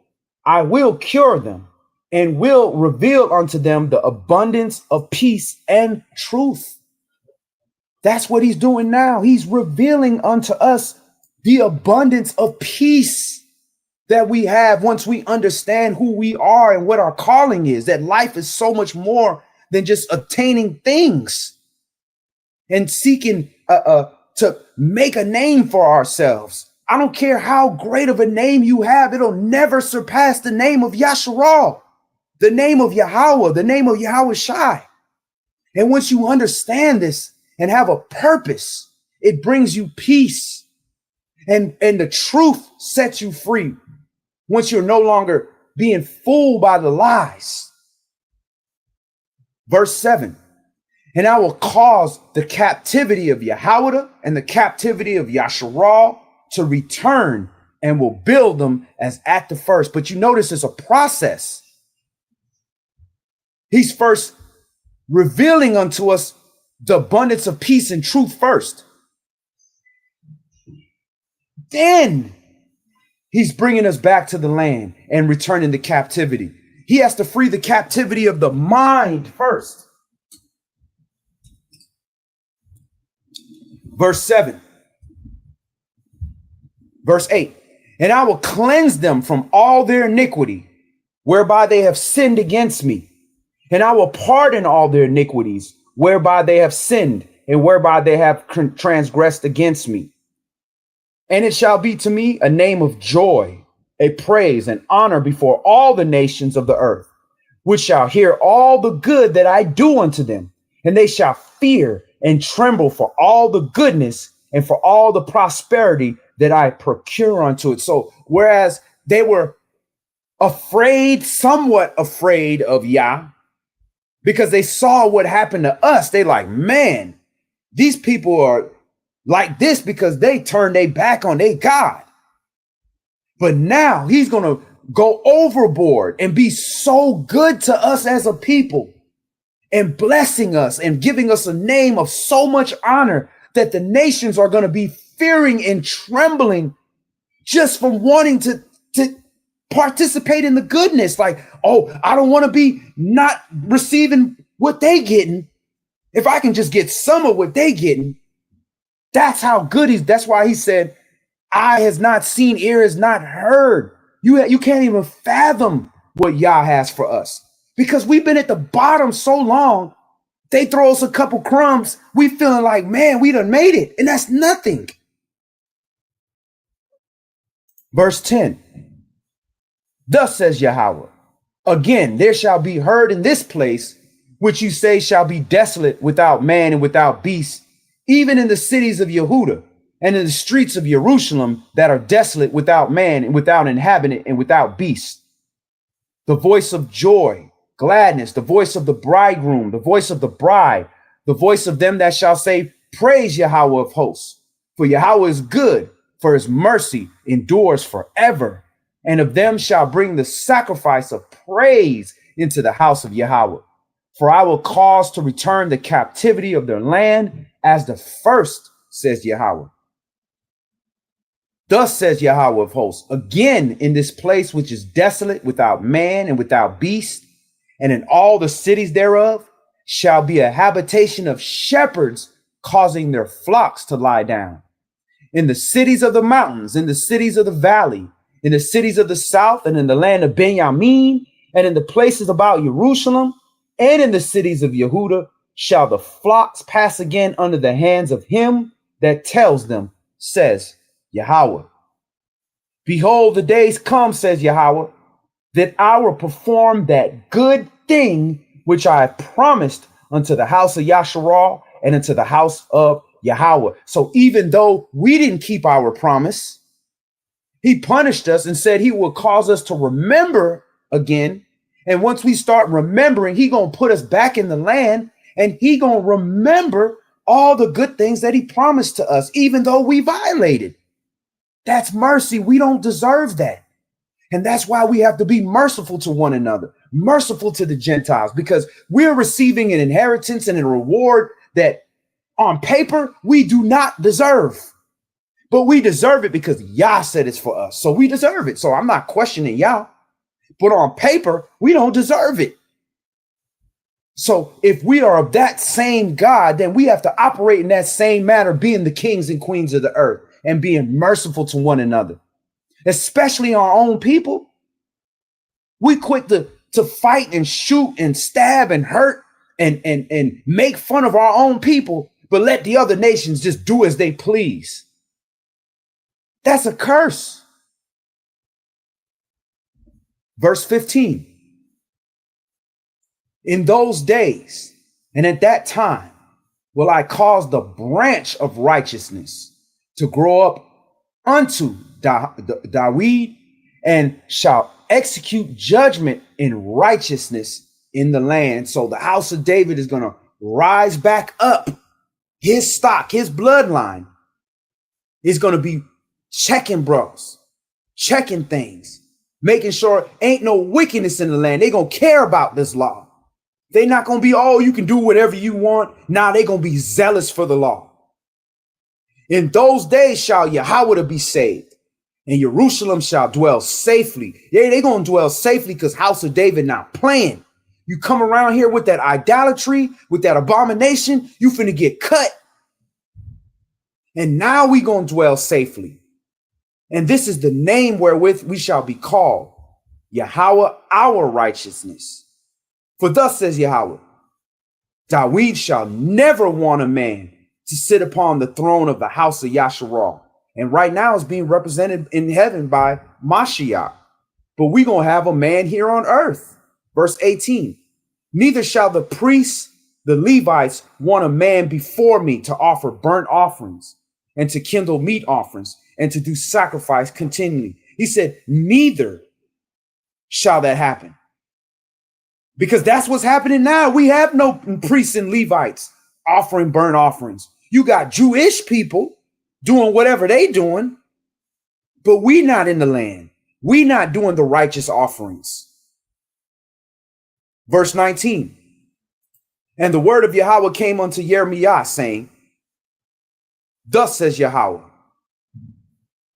I will cure them and will reveal unto them the abundance of peace and truth. That's what he's doing now. He's revealing unto us the abundance of peace that we have once we understand who we are and what our calling is, that life is so much more than just obtaining things and seeking to make a name for ourselves. I don't care how great of a name you have, it'll never surpass the name of Yasharah, the name of Yahweh, the name of Yahweh Shai. And once you understand this and have a purpose, it brings you peace. And the truth sets you free once you're no longer being fooled by the lies. Verse 7. And I will cause the captivity of Yahweh and the captivity of Yasharah to return, and will build them as at the first. But you notice it's a process. He's first revealing unto us the abundance of peace and truth first. Then he's bringing us back to the land and returning the captivity. He has to free the captivity of the mind first. Verse 7. Verse 8. And I will cleanse them from all their iniquity, whereby they have sinned against me. And I will pardon all their iniquities, whereby they have sinned, and whereby they have transgressed against me. And it shall be to me a name of joy, a praise and honor before all the nations of the earth, which shall hear all the good that I do unto them. And they shall fear and tremble for all the goodness and for all the prosperity that I procure unto it. So whereas they were afraid, somewhat afraid of Yah, because they saw what happened to us, they like, man, these people are like this because they turned their back on their God. But now he's going to go overboard and be so good to us as a people and blessing us and giving us a name of so much honor that the nations are going to be fearing and trembling just from wanting to participate in the goodness. Like, oh, I don't want to be not receiving what they getting. If I can just get some of what they getting, that's how good that's why he said, eye has not seen, ear has not heard. You can't even fathom what Yah has for us because we've been at the bottom so long. They throw us a couple crumbs. We feeling like, man, we done made it. And that's nothing. Verse 10. Thus says Yahweh, again, there shall be heard in this place, which you say shall be desolate without man and without beast, even in the cities of Yehuda and in the streets of Jerusalem that are desolate without man and without inhabitant and without beast. The voice of joy, gladness, the voice of the bridegroom, the voice of the bride, the voice of them that shall say, praise Yahweh of hosts. For Yahweh is good, for his mercy endures forever. And of them shall bring the sacrifice of praise into the house of Yahweh. For I will cause to return the captivity of their land as the first, says Yahweh. Thus says Yahweh of hosts, again in this place which is desolate without man and without beast, and in all the cities thereof shall be a habitation of shepherds causing their flocks to lie down. In the cities of the mountains, in the cities of the valley, in the cities of the south, and in the land of Benjamin, and in the places about Jerusalem, and in the cities of Yehuda, shall the flocks pass again under the hands of him that tells them, says Yahweh. Behold, the days come, says Yahweh, that I will perform that good thing which I have promised unto the house of Yasharah and unto the house of Yahweh. So even though we didn't keep our promise, he punished us and said he will cause us to remember again. And once we start remembering, he gonna put us back in the land, and he gonna remember all the good things that he promised to us, even though we violated. That's mercy. We don't deserve that. And that's why we have to be merciful to one another, merciful to the Gentiles, because we're receiving an inheritance and a reward that on paper we do not deserve. But we deserve it because Yah said it's for us. So we deserve it. So I'm not questioning Yah. But on paper, we don't deserve it. So if we are of that same God, then we have to operate in that same manner, being the kings and queens of the earth and being merciful to one another, especially our own people. We quick to fight and shoot and stab and hurt and make fun of our own people, but let the other nations just do as they please. That's a curse. Verse 15. In those days and at that time will I cause the branch of righteousness to grow up unto David, and shall execute judgment in righteousness in the land. So the house of David is going to rise back up. His stock, his bloodline is going to be checking bros, checking things, making sure ain't no wickedness in the land. They're going to care about this law. They're not going to be, oh, you can do whatever you want. Now they're going to be zealous for the law. In those days shall Yahweh be saved, and Jerusalem shall dwell safely. Yeah, they're going to dwell safely because house of David not playing. You come around here with that idolatry, with that abomination, you finna get cut. And now we going to dwell safely. And this is the name wherewith we shall be called, Yahweh our righteousness. For thus says Yahweh, David shall never want a man to sit upon the throne of the house of Yasharah. And right now it's being represented in heaven by Mashiach. But we're going to have a man here on earth. Verse 18, neither shall the priests, the Levites, want a man before me to offer burnt offerings and to kindle meat offerings and to do sacrifice continually. He said, neither shall that happen. Because that's what's happening now. We have no priests and Levites offering burnt offerings. You got Jewish people doing whatever they doing, but we not in the land. We not doing the righteous offerings. Verse 19, and the word of Yahweh came unto Jeremiah, saying, thus says Yahweh,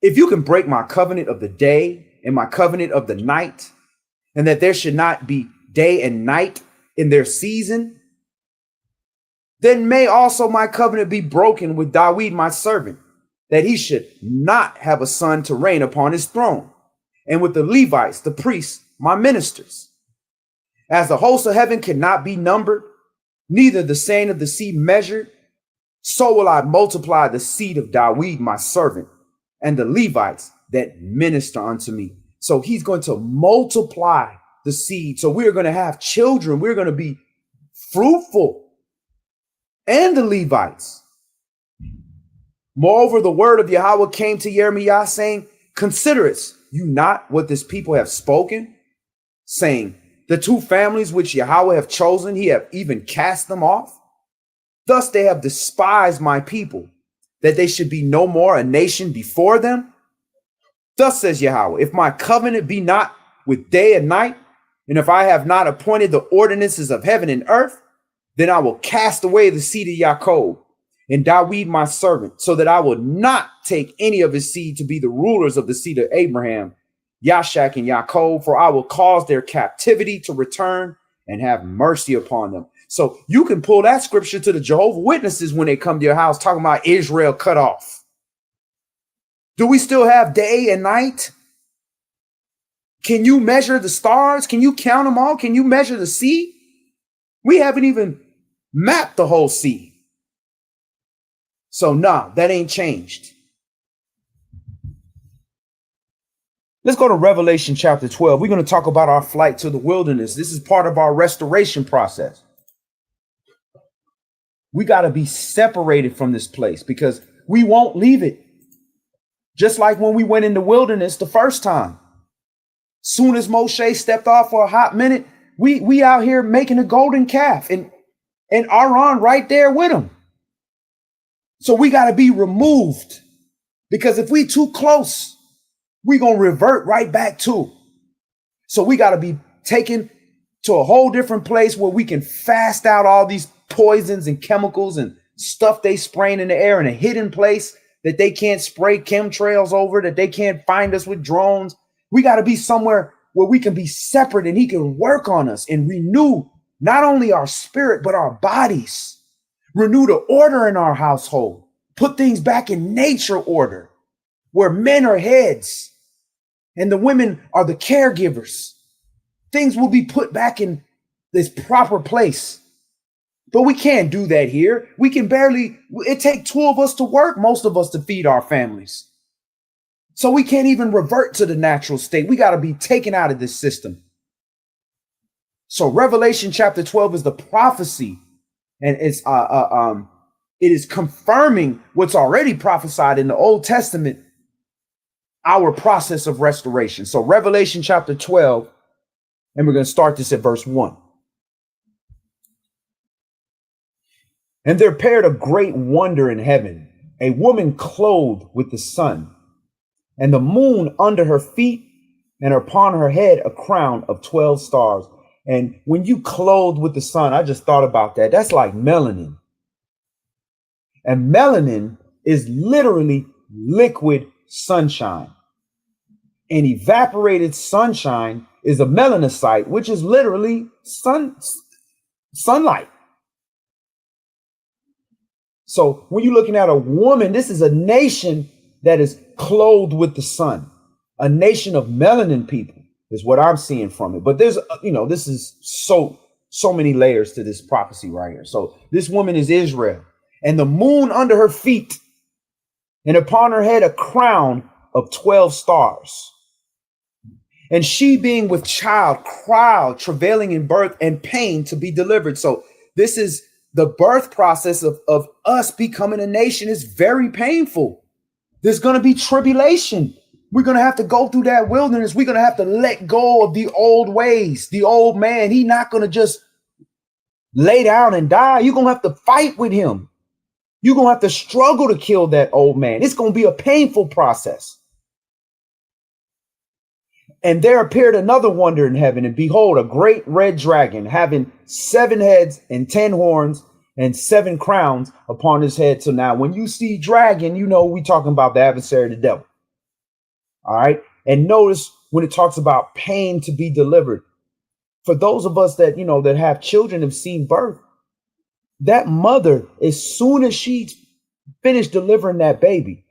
if you can break my covenant of the day and my covenant of the night, and that there should not be day and night in their season, then may also my covenant be broken with David, my servant, that he should not have a son to reign upon his throne, and with the Levites, the priests, my ministers. As the hosts of heaven cannot be numbered, neither the sand of the sea measured, so will I multiply the seed of David, my servant, and the Levites that minister unto me. So he's going to multiply the seed. So we're going to have children. We're going to be fruitful. And the Levites. Moreover, the word of Yahweh came to Jeremiah, saying, considerest you not what this people have spoken, saying, the two families which Yahweh have chosen, he have even cast them off. Thus they have despised my people, that they should be no more a nation before them. Thus says Yahweh, if my covenant be not with day and night, and if I have not appointed the ordinances of heaven and earth, then I will cast away the seed of Jacob and David my servant, so that I will not take any of his seed to be the rulers of the seed of Abraham, Yashak and Jacob, for I will cause their captivity to return and have mercy upon them. So you can pull that scripture to the Jehovah Witnesses when they come to your house talking about Israel cut off. Do we still have day and night? Can you measure the stars? Can you count them all? Can you measure the sea? We haven't even mapped the whole sea. So no, that ain't changed. Let's go to Revelation chapter 12. We're going to talk about our flight to the wilderness. This is part of our restoration process. We got to be separated from this place because we won't leave it. Just like when we went in the wilderness the first time. Soon as Moshe stepped off for a hot minute, we out here making a golden calf and Aaron right there with him. So we got to be removed because if we too close, we going to revert right back to. So we got to be taken to a whole different place where we can fast out all these poisons and chemicals and stuff they spraying in the air in a hidden place that they can't spray chemtrails over, that they can't find us with drones. We got to be somewhere where we can be separate and he can work on us and renew not only our spirit, but our bodies. Renew the order in our household. Put things back in nature order where men are heads and the women are the caregivers. Things will be put back in this proper place. But we can't do that here. We can barely, it takes two of us to work, most of us to feed our families. So we can't even revert to the natural state. We got to be taken out of this system. So Revelation chapter 12 is the prophecy, and it is confirming what's already prophesied in the Old Testament, our process of restoration. So Revelation chapter 12, and we're going to start this at verse 1. And there appeared a great wonder in heaven, a woman clothed with the sun, and the moon under her feet, and upon her head a crown of 12 stars. And when you clothed with the sun, I just thought about that. That's like melanin. And melanin is literally liquid sunshine. And evaporated sunshine is a melanocyte, which is literally sunlight. So when you're looking at a woman, this is a nation that is clothed with the sun, a nation of melanin people is what I'm seeing from it. But there's, this is so many layers to this prophecy right here. So this woman is Israel, and the moon under her feet, and upon her head a crown of 12 stars. And she being with child, cried, travailing in birth and pain to be delivered. So this is the birth process of us becoming a nation is very painful. There's going to be tribulation. We're going to have to go through that wilderness. We're going to have to let go of the old ways. The old man, he's not going to just lay down and die. You're going to have to fight with him. You're going to have to struggle to kill that old man. It's going to be a painful process. And there appeared another wonder in heaven, and behold, a great red dragon having 7 heads and 10 horns and 7 crowns upon his head. So now when you see dragon, we talking about the adversary, the devil. All right. And notice when it talks about pain to be delivered, for those of us that, that have children, have seen birth, that mother, as soon as she finished delivering that baby,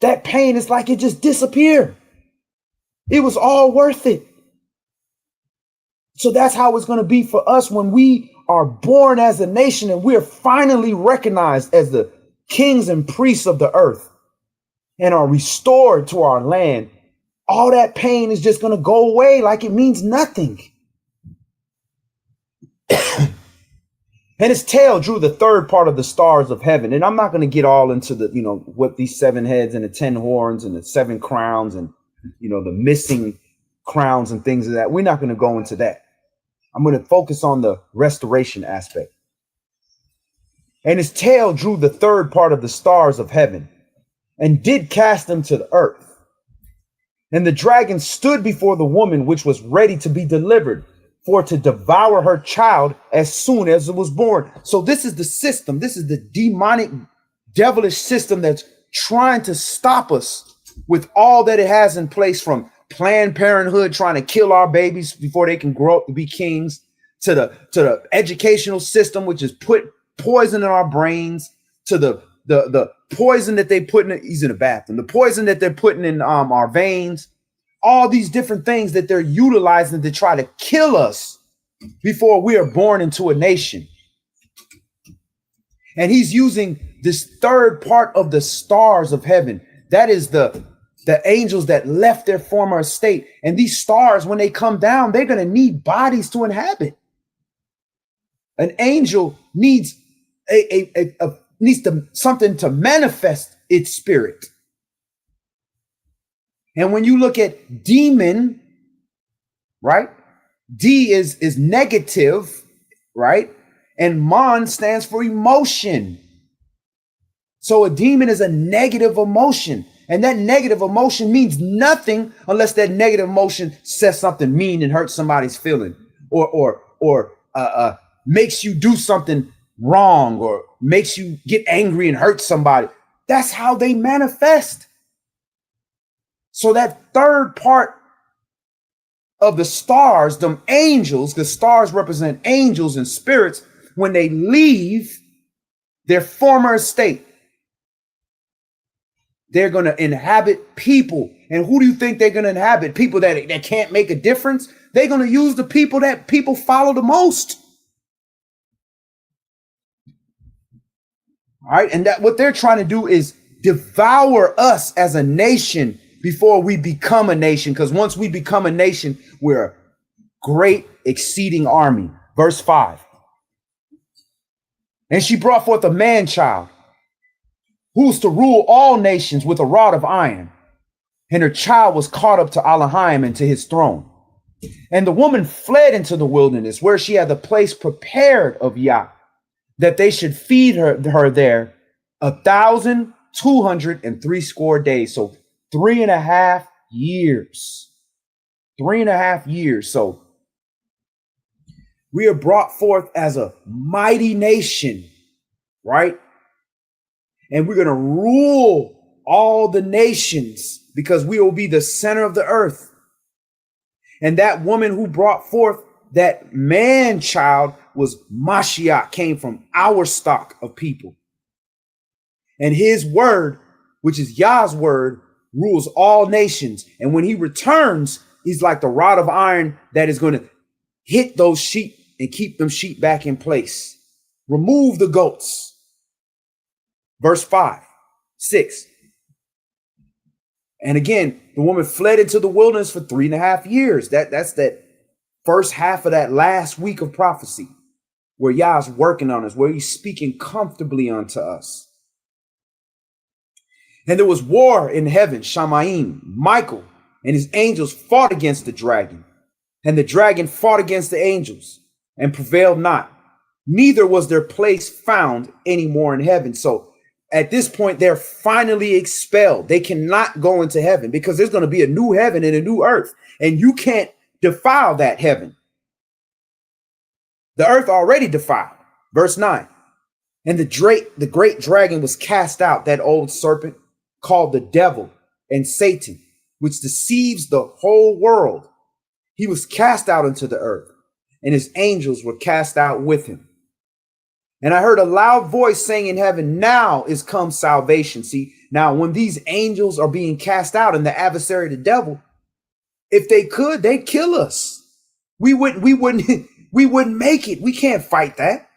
that pain is like it just disappeared. It was all worth it. So that's how it's going to be for us when we are born as a nation and we're finally recognized as the kings and priests of the earth and are restored to our land. All that pain is just going to go away like it means nothing. And his tail drew the third part of the stars of heaven. And I'm not going to get all into the, what these 7 heads and the 10 horns and the 7 crowns and the missing crowns and things of that. We're not going to go into that. I'm going to focus on the restoration aspect. And his tail drew the third part of the stars of heaven and did cast them to the earth. And the dragon stood before the woman, which was ready to be delivered, for to devour her child as soon as it was born. So this is the system. This is the demonic, devilish system that's trying to stop us with all that it has in place, from Planned Parenthood trying to kill our babies before they can grow up to be kings, to the educational system, which is put poison in our brains, to the poison that they put in, he's in the bathroom, the poison that they're putting in our veins, all these different things that they're utilizing to try to kill us before we are born into a nation. And he's using this third part of the stars of heaven. That is the the angels that left their former estate. And these stars, when they come down, they're going to need bodies to inhabit. An angel needs something to manifest its spirit. And when you look at demon, right? D is negative, right? And mon stands for emotion. So a demon is a negative emotion. And that negative emotion means nothing unless that negative emotion says something mean and hurts somebody's feeling, or makes you do something wrong, or makes you get angry and hurt somebody. That's how they manifest. So that third part of the stars, them angels, because stars represent angels and spirits, when they leave their former estate, they're going to inhabit people. And who do you think they're going to inhabit? People that can't make a difference? They're going to use the people that people follow the most. All right. And that what they're trying to do is devour us as a nation before we become a nation. Because once we become a nation, we're a great exceeding army. Verse 5. And she brought forth a man child, who's to rule all nations with a rod of iron. And her child was caught up to Elohim and to his throne. And the woman fled into the wilderness, where she had the place prepared of Yah, that they should feed her there 1,260 days. So 3.5 years. 3.5 years. So we are brought forth as a mighty nation, right? And we're going to rule all the nations because we will be the center of the earth. And that woman who brought forth that man child was Mashiach, came from our stock of people. And his word, which is Yah's word, rules all nations. And when he returns, he's like the rod of iron that is going to hit those sheep and keep them sheep back in place. Remove the goats. Verse 5, 6. And again, the woman fled into the wilderness for 3.5 years. That's that first half of that last week of prophecy, where Yah's working on us, where he's speaking comfortably unto us. And there was war in heaven. Shamaim, Michael, and his angels fought against the dragon. And the dragon fought against the angels and prevailed not. Neither was their place found anymore in heaven. So at this point, they're finally expelled. They cannot go into heaven because there's going to be a new heaven and a new earth. And you can't defile that heaven. The earth already defiled. Verse 9. And the great dragon was cast out, that old serpent called the devil and Satan, which deceives the whole world. He was cast out into the earth, and his angels were cast out with him. And I heard a loud voice saying in heaven, now is come salvation. See, now when these angels are being cast out and the adversary, the devil, if they could, they'd kill us. We wouldn't make it. We can't fight that.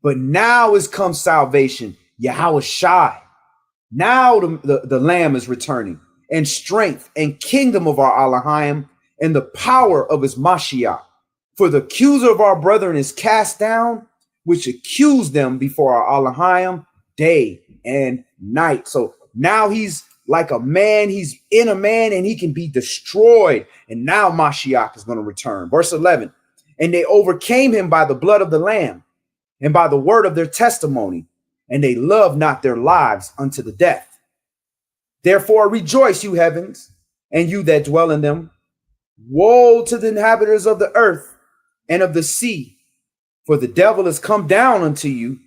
But now is come salvation. Yahweh Shai. Now the Lamb is returning, and strength and kingdom of our Elohim and the power of his Mashiach. For the accuser of our brethren is cast down, which accused them before our Elohim day and night. So now he's like a man, he's in a man, and he can be destroyed. And now Mashiach is going to return. Verse 11, and they overcame him by the blood of the Lamb and by the word of their testimony, and they loved not their lives unto the death. Therefore rejoice, you heavens, and you that dwell in them. Woe to the inhabitants of the earth and of the sea, for the devil is come down unto you,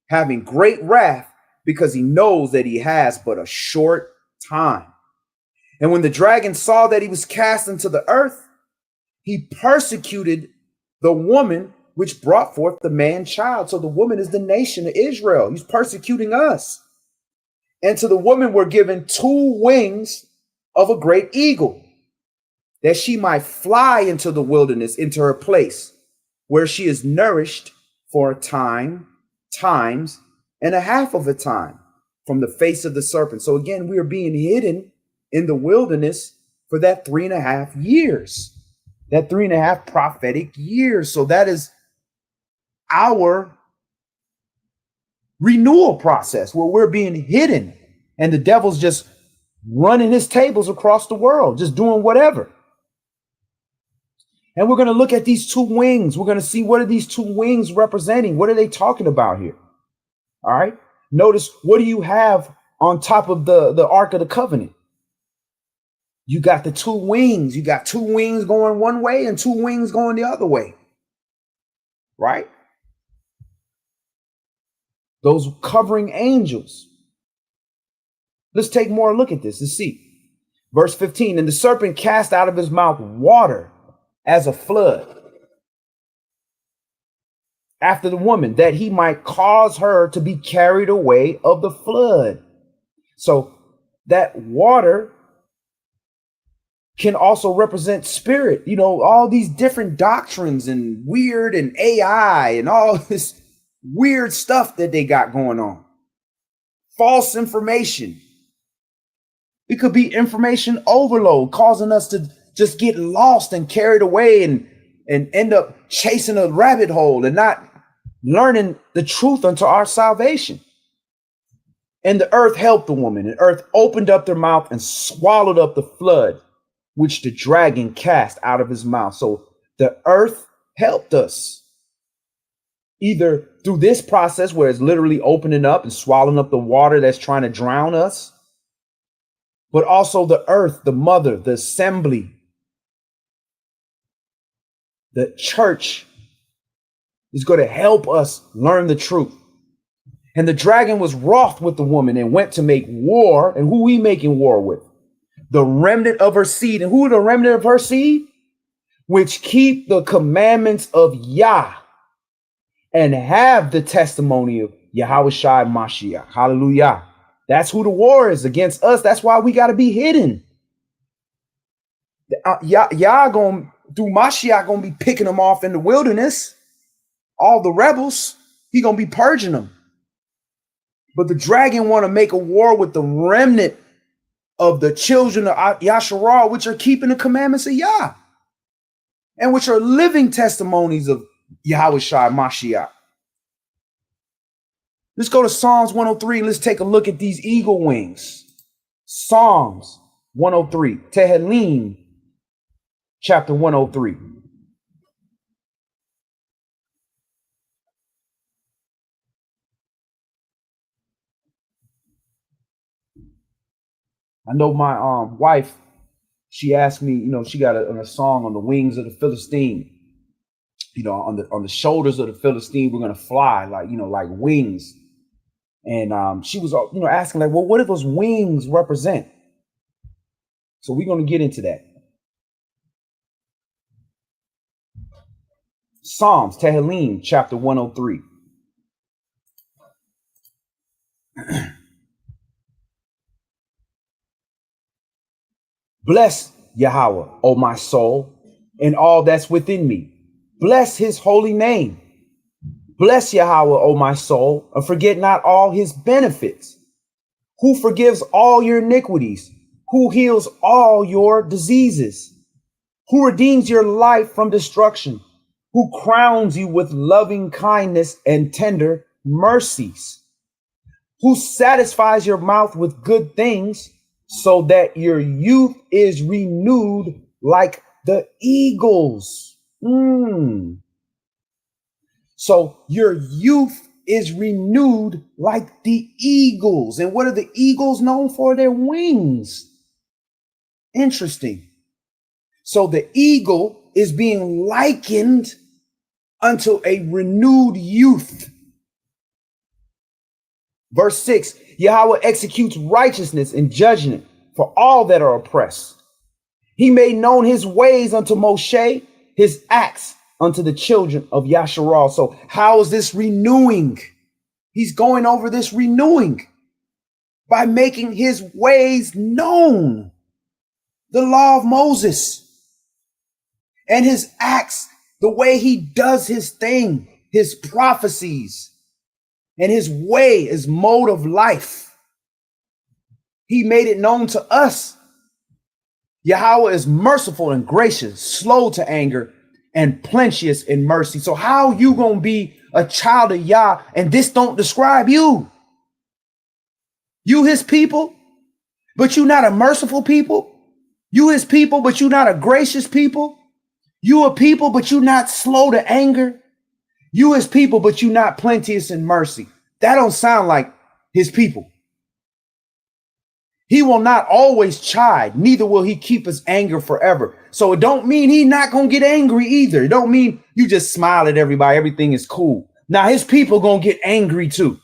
having great wrath, because he knows that he has but a short time. And when the dragon saw that he was cast into the earth, he persecuted the woman which brought forth the man child. So the woman is the nation of Israel. He's persecuting us. And to the woman were given 2 wings of a great eagle, that she might fly into the wilderness, into her place, where she is nourished for a time, times, and a half of a time from the face of the serpent. So again, we are being hidden in the wilderness for that 3.5 years, that 3.5 prophetic years. So that is our renewal process where we're being hidden and the devil's just running his tables across the world, just doing whatever. And we're going to look at these two wings. We're going to see, what are these two wings representing? What are they talking about here? All right. Notice, what do you have on top of the Ark of the Covenant? You got the two wings. You got two wings going one way and two wings going the other way. Right? Those covering angels. Let's take more look at this and see. Verse 15, and the serpent cast out of his mouth water as a flood after the woman, that he might cause her to be carried away of the flood. So that water can also represent spirit, you know, all these different doctrines and weird and AI and all this weird stuff that they got going on. False information. It could be information overload, causing us to just get lost and carried away and end up chasing a rabbit hole and not learning the truth unto our salvation. And the earth helped the woman, and earth opened up their mouth and swallowed up the flood, which the dragon cast out of his mouth. So the earth helped us, either through this process where it's literally opening up and swallowing up the water that's trying to drown us, but also the earth, the mother, the assembly, the church is going to help us learn the truth. And the dragon was wroth with the woman and went to make war. And who we making war with? The remnant of her seed. And who are the remnant of her seed? Which keep the commandments of Yah and have the testimony of Yahushua Mashiach. Hallelujah. That's who the war is against us. That's why we got to be hidden. Yah going through Mashiach going to be picking them off in the wilderness. All the rebels, he going to be purging them. But the dragon want to make a war with the remnant of the children of Yasharah, which are keeping the commandments of Yah and which are living testimonies of Yahushua Mashiach. Let's go to Psalms 103. Let's take a look at these eagle wings. Psalms 103, Tehillim, chapter 103. I know my wife, she asked me, you know, she got a song on the wings of the Philistine. You know, on the shoulders of the Philistine, we're gonna fly like, you know, like wings. And she was, you know, asking like, well, what do those wings represent? So we're gonna get into that. Psalms, Tehillim, chapter 103. Bless Yahweh, O my soul, and all that's within me. Bless his holy name. Bless Yahweh, O my soul, and forget not all his benefits. Who forgives all your iniquities, who heals all your diseases, who redeems your life from destruction, who crowns you with loving kindness and tender mercies, who satisfies your mouth with good things, so that your youth is renewed like the eagles. So your youth is renewed like the eagles. And what are the eagles known for? Their wings. Interesting. So the eagle is being likened unto a renewed youth. Verse 6, Yahweh executes righteousness and judgment for all that are oppressed. He made known his ways unto Moshe, his acts unto the children of Yasharal. So how is this renewing? He's going over this renewing by making his ways known. The law of Moses and his acts, the way he does his thing, his prophecies, and his way, his mode of life. He made it known to us Yahweh is merciful and gracious, slow to anger, and plenteous in mercy. So how you gonna be a child of Yah and this don't describe you? You his people, but you not a merciful people. You his people, but you not a gracious people. You a people, but you not slow to anger. You his people, but you not plenteous in mercy. That don't sound like his people. He will not always chide, neither will he keep his anger forever. So it don't mean he not gonna get angry either. It don't mean you just smile at everybody, everything is cool. Now his people gonna get angry too.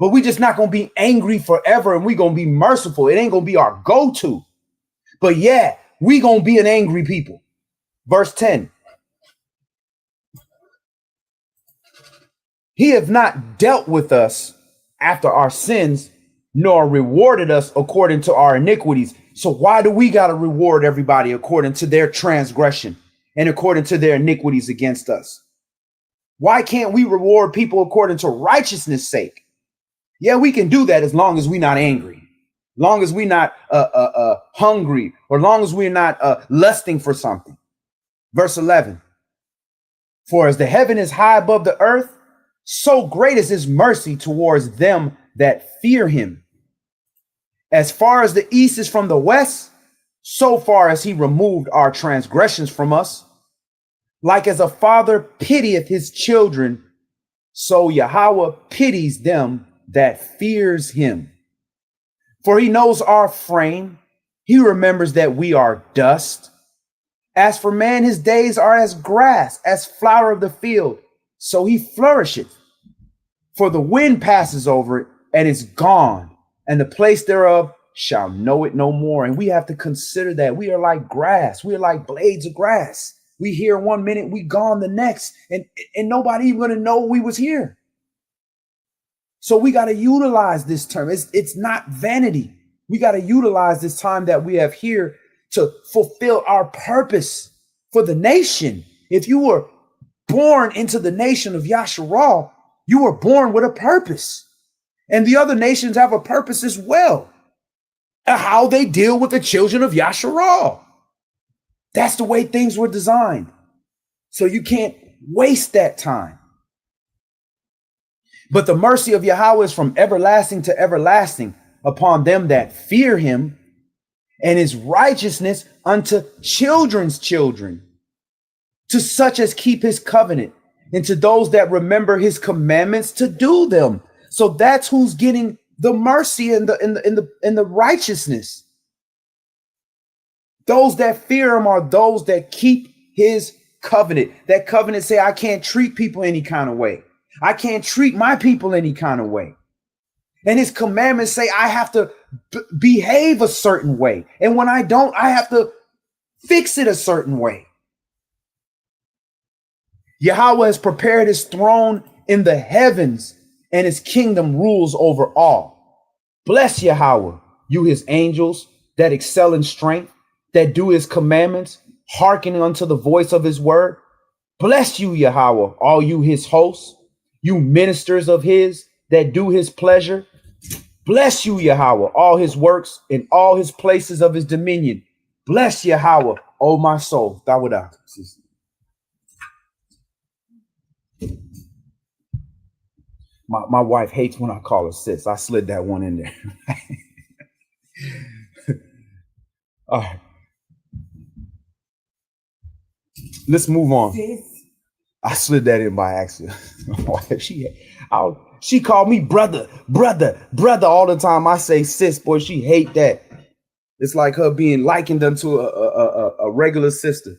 But we just not gonna be angry forever, and we gonna be merciful. It ain't gonna be our go-to. But yeah, we gonna be an angry people. Verse 10. He hath not dealt with us after our sins, nor rewarded us according to our iniquities. So why do we got to reward everybody according to their transgression and according to their iniquities against us? Why can't we reward people according to righteousness' sake? Yeah, we can do that as long as we're not angry, long as we're not hungry, or long as we're not lusting for something. Verse 11. For as the heaven is high above the earth, so great is his mercy towards them that fear him. As far as the east is from the west, so far as he removed our transgressions from us. Like as a father pitieth his children, so Yahweh pities them that fears him. For he knows our frame. He remembers that we are dust. As for man, his days are as grass, as flower of the field, so he flourisheth. For the wind passes over it, and it's gone, and the place thereof shall know it no more. And we have to consider that we are like grass. We are like blades of grass. We here 1 minute, we gone the next, and nobody even gonna know we was here. So we got to utilize this term. It's not vanity. We got to utilize this time that we have here to fulfill our purpose for the nation. If you were born into the nation of Yasharal, you were born with a purpose. And the other nations have a purpose as well. How they deal with the children of Yasharal. That's the way things were designed. So you can't waste that time. But the mercy of Yahweh is from everlasting to everlasting upon them that fear him, and his righteousness unto children's children, to such as keep his covenant, and to those that remember his commandments to do them. So that's who's getting the mercy and the righteousness. Those that fear him are those that keep his covenant. That covenant say, I can't treat people any kind of way. I can't treat my people any kind of way. And his commandments say I have to behave a certain way. And when I don't, I have to fix it a certain way. Yahweh has prepared his throne in the heavens, and his kingdom rules over all. Bless Yahweh, you his angels that excel in strength, that do his commandments, hearkening unto the voice of his word. Bless you, Yahweh, all you his hosts, you ministers of his that do his pleasure. Bless you, Yahweh, all his works in all his places of his dominion. Bless Yahweh, O my soul. Dawadah. My wife hates when I call her sis. I slid that one in there. All right. Let's move on. I slid that in by accident. She called me brother all the time. I say sis, boy, she hate that. It's like her being likened unto a regular sister.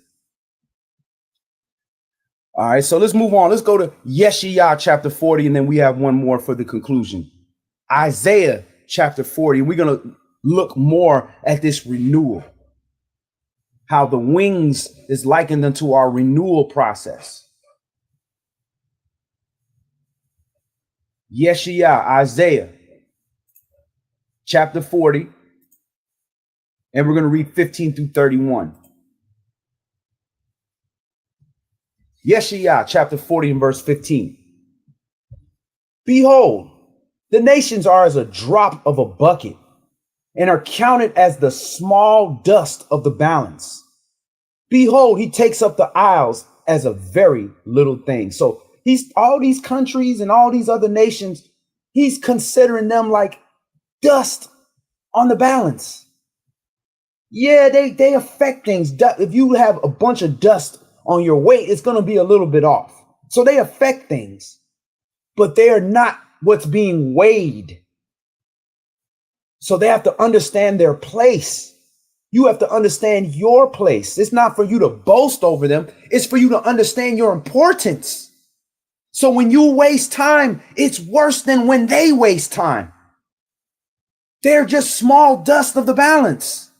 All right, so let's move on. Let's go to Yeshayah chapter 40, and then we have one more for the conclusion. Isaiah chapter 40. We're going to look more at this renewal. How the wings is likened unto our renewal process. Yeshayah, Isaiah chapter 40, and we're going to read 15 through 31. Yeshayah chapter 40 and verse 15. Behold, the nations are as a drop of a bucket, and are counted as the small dust of the balance. Behold, he takes up the isles as a very little thing. So he's all these countries and all these other nations, he's considering them like dust on the balance. Yeah, they affect things. If you have a bunch of dust on your weight, it's going to be a little bit off. So they affect things, but they are not what's being weighed. So they have to understand their place. You have to understand your place. It's not for you to boast over them. It's for you to understand your importance. So when you waste time, it's worse than when they waste time. They're just small dust of the balance.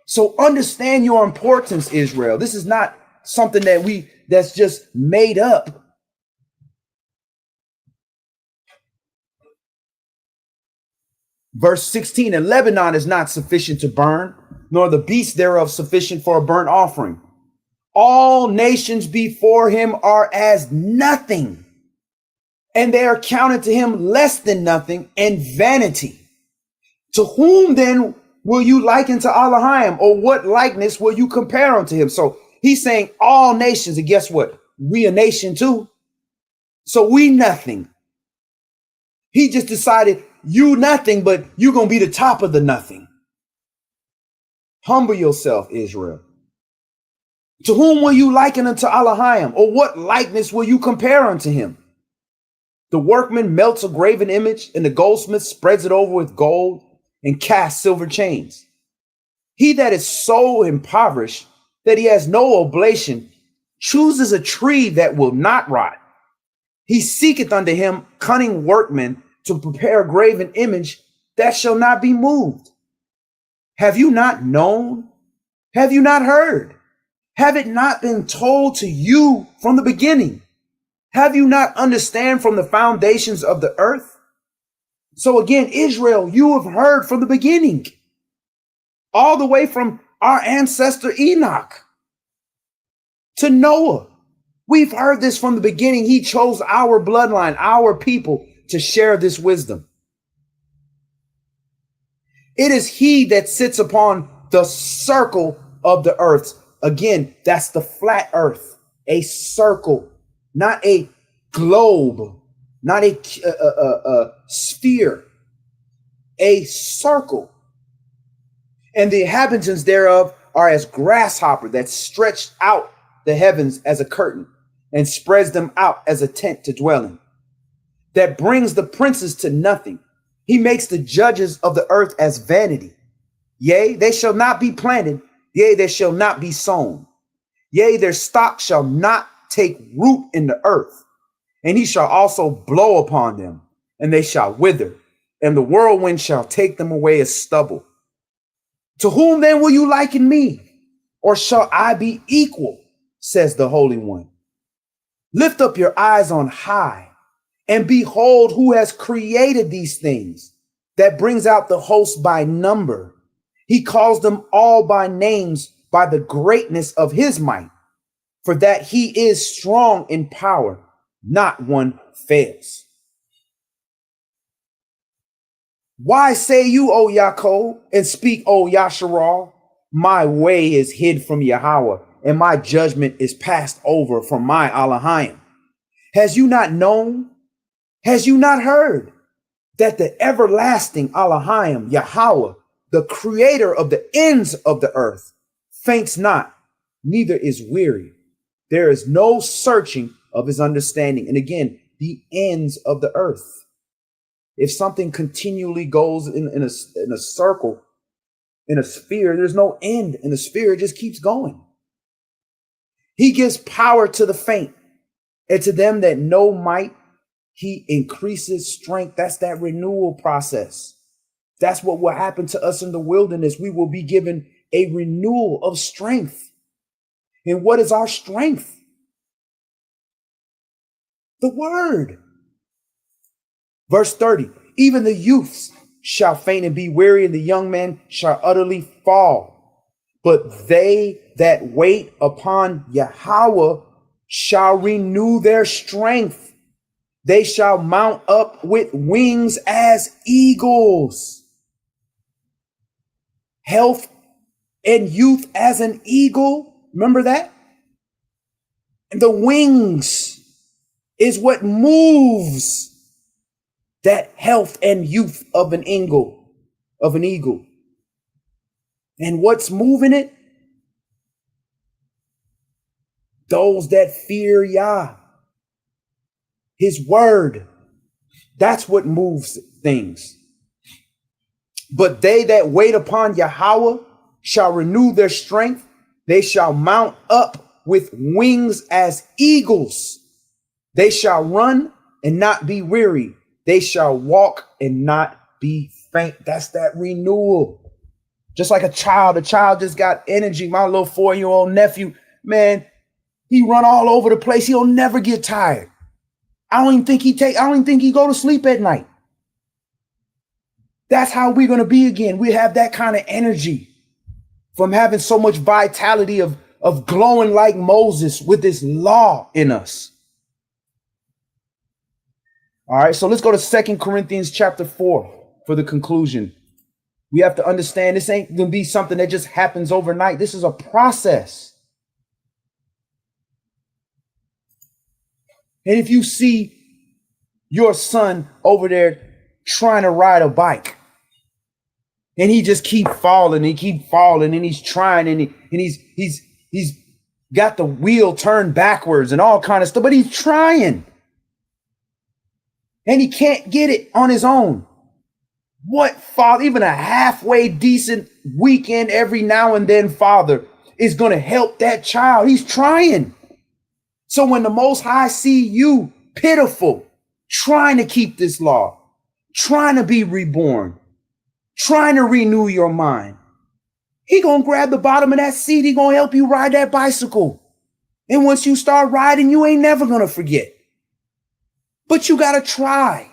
So understand your importance, Israel. This is not something that's just made up. Verse 16, and Lebanon is not sufficient to burn, nor the beasts thereof sufficient for a burnt offering. All nations before him are as nothing, and they are counted to him less than nothing and vanity. To whom then will you liken to Elohim, or what likeness will you compare unto him? So he's saying all nations, and guess what? We a nation too. So we nothing. He just decided you nothing, but you're going to be the top of the nothing. Humble yourself, Israel. To whom will you liken unto Elohim, or what likeness will you compare unto him? The workman melts a graven image, and the goldsmith spreads it over with gold and casts silver chains. He that is so impoverished that he has no oblation chooses a tree that will not rot. He seeketh unto him cunning workmen to prepare a graven image that shall not be moved. Have you not known? Have you not heard? Have it not been told to you from the beginning? Have you not understand from the foundations of the earth? So again, Israel, you have heard from the beginning, all the way from our ancestor Enoch to Noah. We've heard this from the beginning. He chose our bloodline, our people, to share this wisdom. It is he that sits upon the circle of the earth. Again, that's the flat earth, a circle, not a globe, not a sphere, a circle. And the inhabitants thereof are as grasshopper that stretched out the heavens as a curtain and spreads them out as a tent to dwell in, that brings the princes to nothing. He makes the judges of the earth as vanity. Yea, they shall not be planted. Yea, they shall not be sown. Yea, their stock shall not take root in the earth. And he shall also blow upon them, and they shall wither, and the whirlwind shall take them away as stubble. To whom then will you liken me? Or shall I be equal? Says the Holy One. Lift up your eyes on high, and behold who has created these things, that brings out the host by number. He calls them all by names by the greatness of his might, for that he is strong in power, not one fails. Why say you, O Yaakov, and speak, O Yasharal? My way is hid from Yahweh, and my judgment is passed over from my Elohim. Has you not known? Has you not heard that the everlasting Elohim, Yahweh, the creator of the ends of the earth, faints not, neither is weary. There is no searching of his understanding. And again, the ends of the earth. If something continually goes in a circle, in a sphere, there's no end in the sphere. It just keeps going. He gives power to the faint, and to them that know might, he increases strength. That's that renewal process. That's what will happen to us in the wilderness. We will be given a renewal of strength. And what is our strength? The word. Verse 30, even the youths shall faint and be weary, and the young men shall utterly fall. But they that wait upon Yahweh shall renew their strength. They shall mount up with wings as eagles. Health and youth as an eagle. Remember that? And the wings is what moves that health and youth of an eagle, And what's moving it? Those that fear Yah, his word. That's what moves things. But they that wait upon Yahweh shall renew their strength. They shall mount up with wings as eagles. They shall run and not be weary. They shall walk and not be faint. That's that renewal. Just like a child just got energy. My little 4-year-old nephew, man, he run all over the place. He'll never get tired. I don't even think he go to sleep at night. That's how we're going to be again. We have that kind of energy from having so much vitality of glowing like Moses with this law in us. All right, so let's go to 2 Corinthians chapter 4 for the conclusion. We have to understand this ain't going to be something that just happens overnight. This is a process. And if you see your son over there trying to ride a bike, and he just keep falling and he's trying and he's got the wheel turned backwards and all kind of stuff, but he's trying and he can't get it on his own. What father, even a halfway decent weekend every now and then father, is going to help that child? He's trying. So when the Most High see you pitiful, trying to keep this law, trying to be reborn, trying to renew your mind, he gonna grab the bottom of that seat. He gonna help you ride that bicycle. And once you start riding, you ain't never gonna forget. But you gotta try.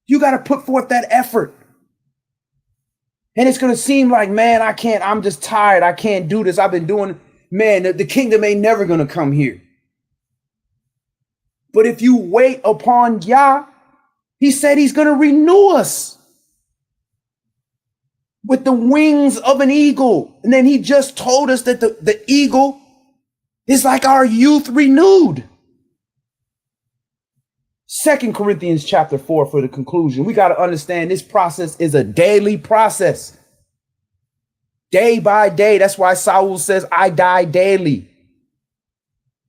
You gotta put forth that effort. And it's gonna seem like, man, I can't, I'm just tired. I can't do this. I've been doing, man, the kingdom ain't never gonna come here. But if you wait upon Yah, he said he's gonna renew us with the wings of an eagle. And then he just told us that the eagle is like our youth renewed. 2 Corinthians chapter 4 for the conclusion. We got to understand this process is a daily process. Day by day. That's why Saul says, I die daily.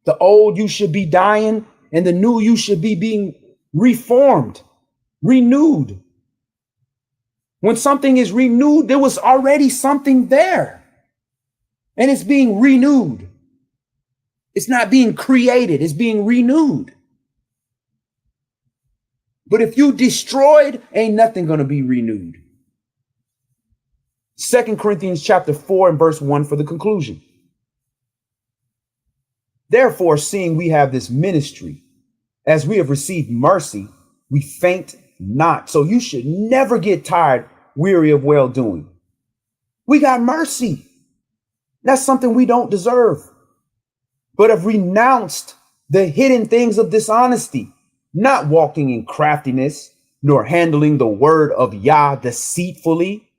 The old you should be dying, and the new you should be being reformed, renewed. When something is renewed, there was already something there. And it's being renewed. It's not being created, it's being renewed. But if you destroyed, ain't nothing going to be renewed. 2 Corinthians chapter 4 and verse 1 for the conclusion. Therefore, seeing we have this ministry, as we have received mercy, we faint not. So you should never get tired, weary of well-doing. We got mercy. That's something we don't deserve, but have renounced the hidden things of dishonesty, not walking in craftiness, nor handling the word of Yah deceitfully,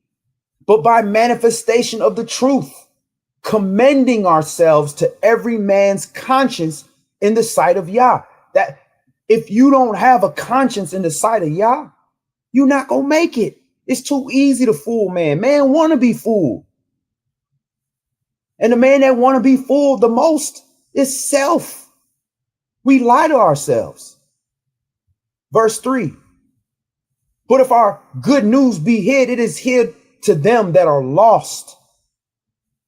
but by manifestation of the truth, commending ourselves to every man's conscience in the sight of Yah. That if you don't have a conscience in the sight of Yah, you're not going to make it. It's too easy to fool man. Man want to be fooled. And the man that want to be fooled the most is self. We lie to ourselves. Verse 3. But if our good news be hid, it is hid to them that are lost,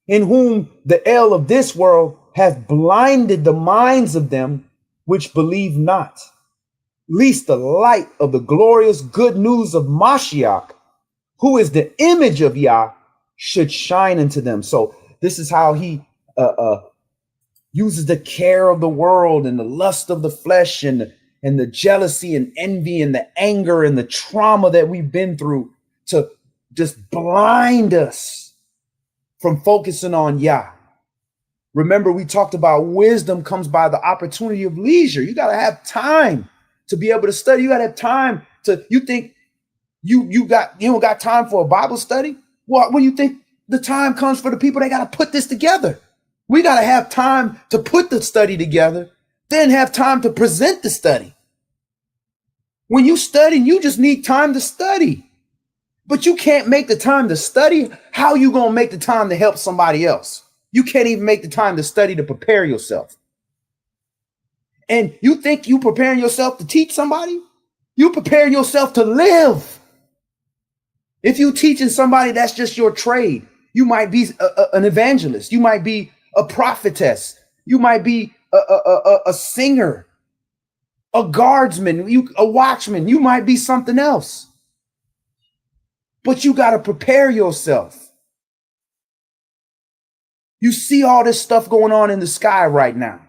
in whom the El of this world hath blinded the minds of them which believe not, lest the light of the glorious good news of Mashiach, who is the image of Yah, should shine into them. So this is how he uses the care of the world and the lust of the flesh and the jealousy and envy and the anger and the trauma that we've been through to just blind us from focusing on Yah. Remember, we talked about wisdom comes by the opportunity of leisure. You got to have time to be able to study. You got to have time to, you think you don't got time for a Bible study? Well, when you think the time comes for the people, they got to put this together. We got to have time to put the study together, then have time to present the study. When you study, you just need time to study. But you can't make the time to study. How you going to make the time to help somebody else? You can't even make the time to study to prepare yourself. And you think you preparing yourself to teach somebody? You preparing yourself to live. If you teaching somebody, that's just your trade. You might be an evangelist. You might be a prophetess. You might be a singer, a guardsman, a watchman. You might be something else. But you got to prepare yourself. You see all this stuff going on in the sky right now.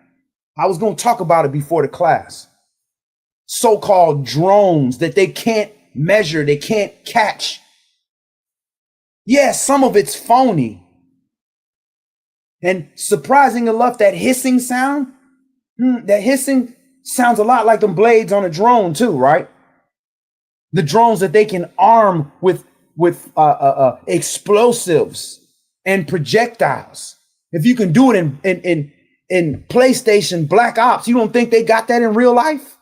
I was going to talk about it before the class. So-called drones that they can't measure, they can't catch. Yes, some of it's phony. And surprising enough, that hissing sound, that hissing sounds a lot like them blades on a drone too, right? The drones that they can arm with explosives and projectiles. If you can do it in PlayStation Black Ops, you don't think they got that in real life?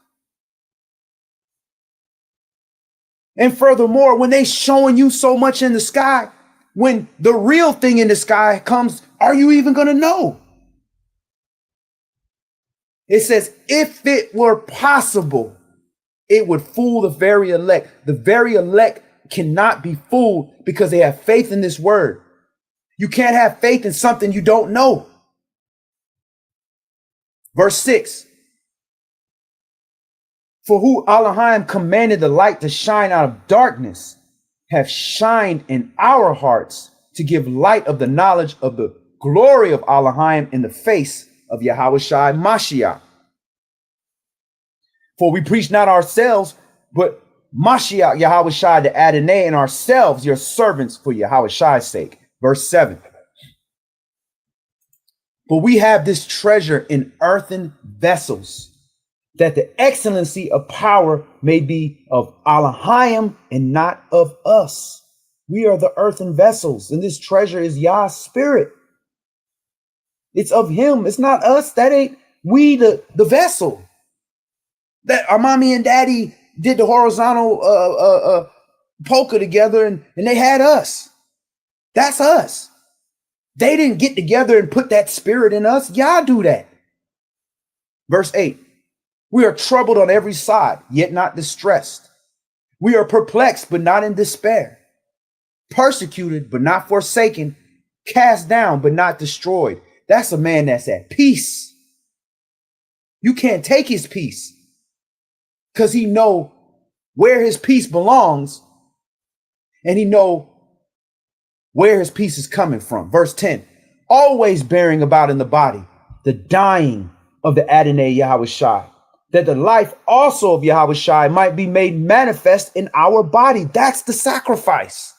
And furthermore, when they showing you so much in the sky, when the real thing in the sky comes, are you even going to know? It says, if it were possible, it would fool the very elect. The very elect cannot be fooled because they have faith in this word. You can't have faith in something you don't know. Verse 6. For who Elohim commanded the light to shine out of darkness, have shined in our hearts to give light of the knowledge of the glory of Elohim in the face of Yahushua Mashiach. For we preach not ourselves, but Mashiach Yahushua the Adonai, and ourselves your servants for Yahushua's sake. Verse 7. But we have this treasure in earthen vessels, that the excellency of power may be of Elohim and not of us. We are the earthen vessels, and this treasure is Yah's spirit. It's of him. It's not us. That ain't we, the vessel. That our mommy and daddy did the horizontal polka together, and they had us. That's us. They didn't get together and put that spirit in us. Y'all do that. Verse 8. We are troubled on every side, yet not distressed. We are perplexed, but not in despair. Persecuted, but not forsaken. Cast down, but not destroyed. That's a man that's at peace. You can't take his peace because he know where his peace belongs, and he know where his peace is coming from. Verse 10, always bearing about in the body the dying of the Adonai Yahushua, that the life also of Yahushua might be made manifest in our body. That's the sacrifice.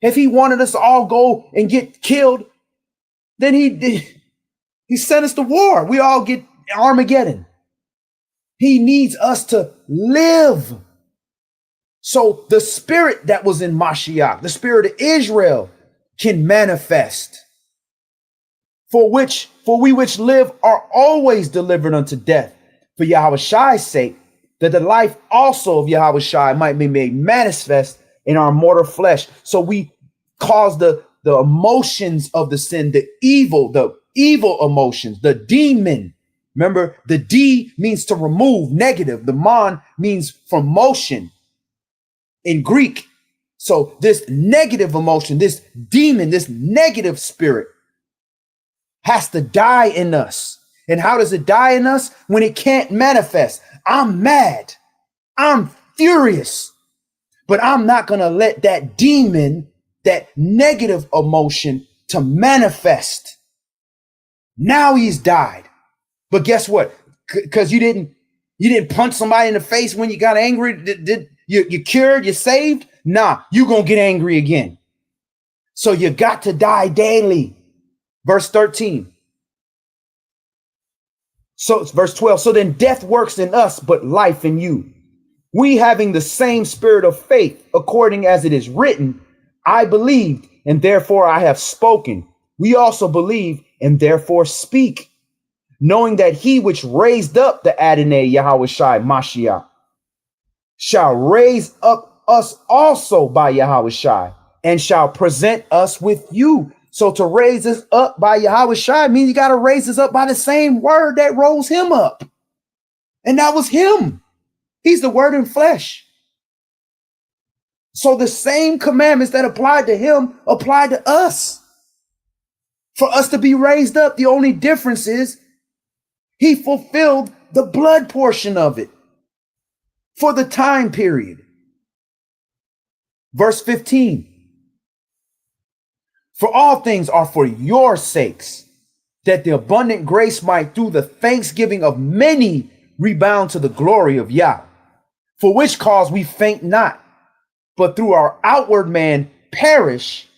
If he wanted us to all go and get killed, then he sent us to war. We all get Armageddon. He needs us to live. So the spirit that was in Mashiach, the spirit of Israel, can manifest. For we which live are always delivered unto death, for Yahushua's sake, that the life also of Yahushua might be made manifest in our mortal flesh. So we cause the emotions of the sin, the evil emotions, the demon. Remember, the D means to remove, negative. The mon means from motion in Greek. So this negative emotion, this demon, this negative spirit has to die in us. And how does it die in us? When it can't manifest. I'm mad. I'm furious. But I'm not going to let that demon, that negative emotion, to manifest. Now he's died. But guess what? Because you didn't punch somebody in the face when you got angry. You cured, you saved? Nah, you're going to get angry again. So you got to die daily. Verse 13. So it's verse 12. So then death works in us, but life in you. We having the same spirit of faith, according as it is written, I believed, and therefore I have spoken. We also believe, and therefore speak, knowing that he which raised up the Adonai Yahushai Mashiach shall raise up us also by Yahushai, and shall present us with you. So to raise us up by Yahushai means you got to raise us up by the same word that rose him up. And that was him. He's the word in flesh. So the same commandments that applied to him apply to us. For us to be raised up, the only difference is he fulfilled the blood portion of it for the time period. Verse 15. For all things are for your sakes, that the abundant grace might through the thanksgiving of many rebound to the glory of Yah. For which cause we faint not, but through our outward man perish,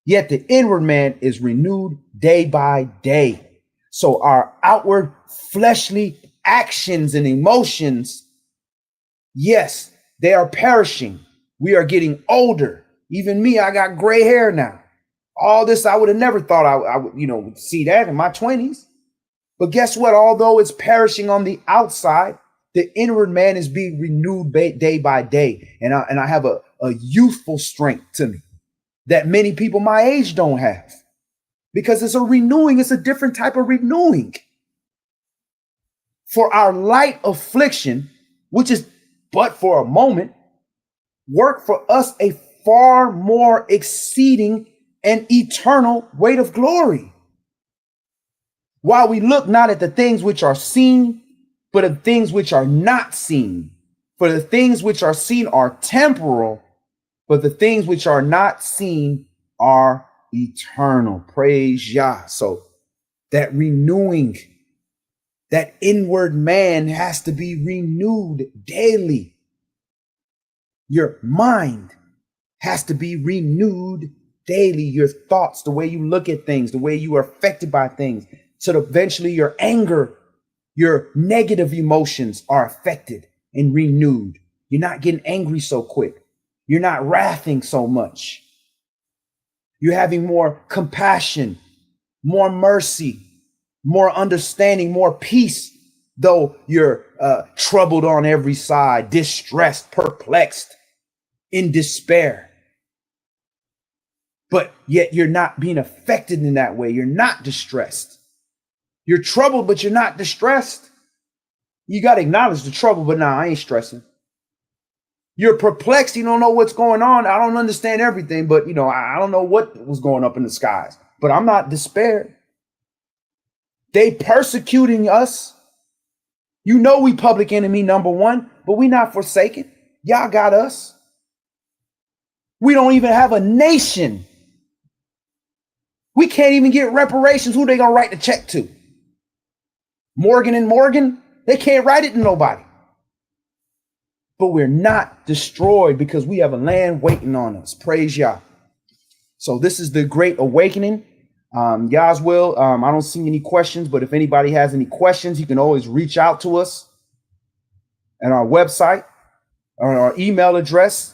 yet the inward man is renewed day by day. So our outward fleshly actions and emotions, yes, they are perishing. We are getting older. Even me, I got gray hair now. All this, I would have never thought I would, see that in my 20s. But guess what? Although it's perishing on the outside, the inward man is being renewed day by day. And I have a youthful strength to me that many people my age don't have, because it's a renewing. It's a different type of renewing. For our light affliction, which is but for a moment, work for us a far more exceeding and eternal weight of glory. While we look not at the things which are seen, but at things which are not seen. For the things which are seen are temporal, but the things which are not seen are eternal. Praise Yah. So that renewing, that inward man has to be renewed daily. Your mind has to be renewed daily. Your thoughts, the way you look at things, the way you are affected by things. So that eventually your anger, your negative emotions are affected and renewed. You're not getting angry so quick. You're not wrathing so much. You're having more compassion, more mercy, more understanding, more peace, though you're troubled on every side, distressed, perplexed, in despair. But yet you're not being affected in that way. You're not distressed. You're troubled, but you're not distressed. You got to acknowledge the trouble, but nah, I ain't stressing. You're perplexed. You don't know what's going on. I don't understand everything, but I don't know what was going up in the skies, but I'm not despaired. They persecuting us. We public enemy number one, but we not forsaken. Y'all got us. We don't even have a nation. We can't even get reparations. Who they gonna write the check to? Morgan and Morgan? They can't write it to nobody. But we're not destroyed because we have a land waiting on us. Praise Yah. So this is the great awakening. Yah's will. I don't see any questions, but if anybody has any questions, you can always reach out to us at our website or our email address,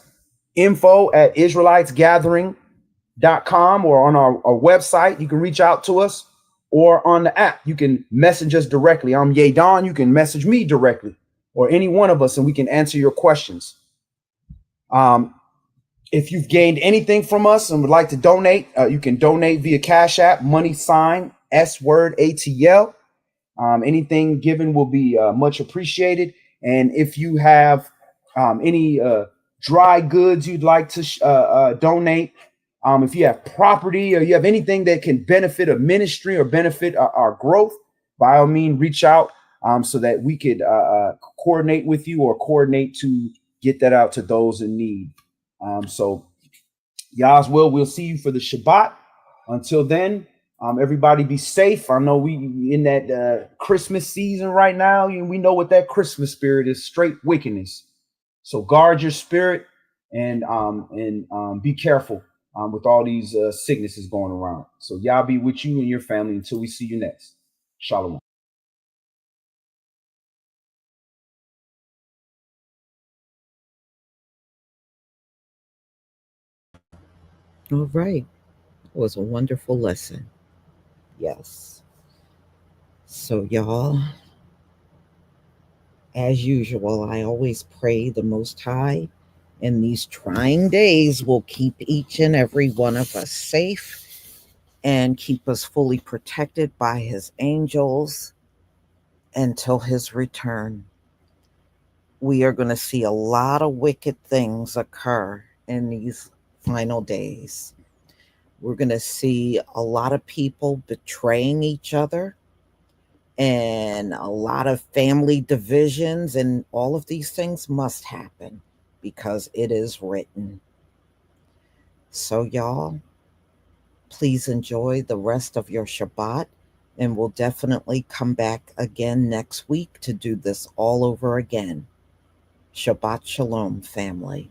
info@israelitesgathering.com, or on our website. You can reach out to us, or on the app. You can message us directly. I'm Yadon. You can message me directly, or any one of us, and we can answer your questions. If you've gained anything from us and would like to donate, you can donate via Cash App, $, S-word, ATL. Anything given will be much appreciated. And if you have any dry goods you'd like to donate, if you have property or you have anything that can benefit a ministry or benefit our growth, by all means, reach out so that we could coordinate with you or coordinate to get that out to those in need. So Yah's will, we'll see you for the Shabbat. Until then, everybody be safe. I know we in that Christmas season right now. We know what that Christmas spirit is, straight wickedness. So guard your spirit and be careful with all these sicknesses going around. So Yah be with you and your family until we see you next. Shalom. All right. It was a wonderful lesson. Yes. So, y'all, as usual, I always pray the Most High in these trying days will keep each and every one of us safe and keep us fully protected by his angels until his return. We are going to see a lot of wicked things occur in these final days. We're going to see a lot of people betraying each other and a lot of family divisions, and all of these things must happen because it is written. So, y'all, please enjoy the rest of your Shabbat, and we'll definitely come back again next week to do this all over again. Shabbat Shalom, family.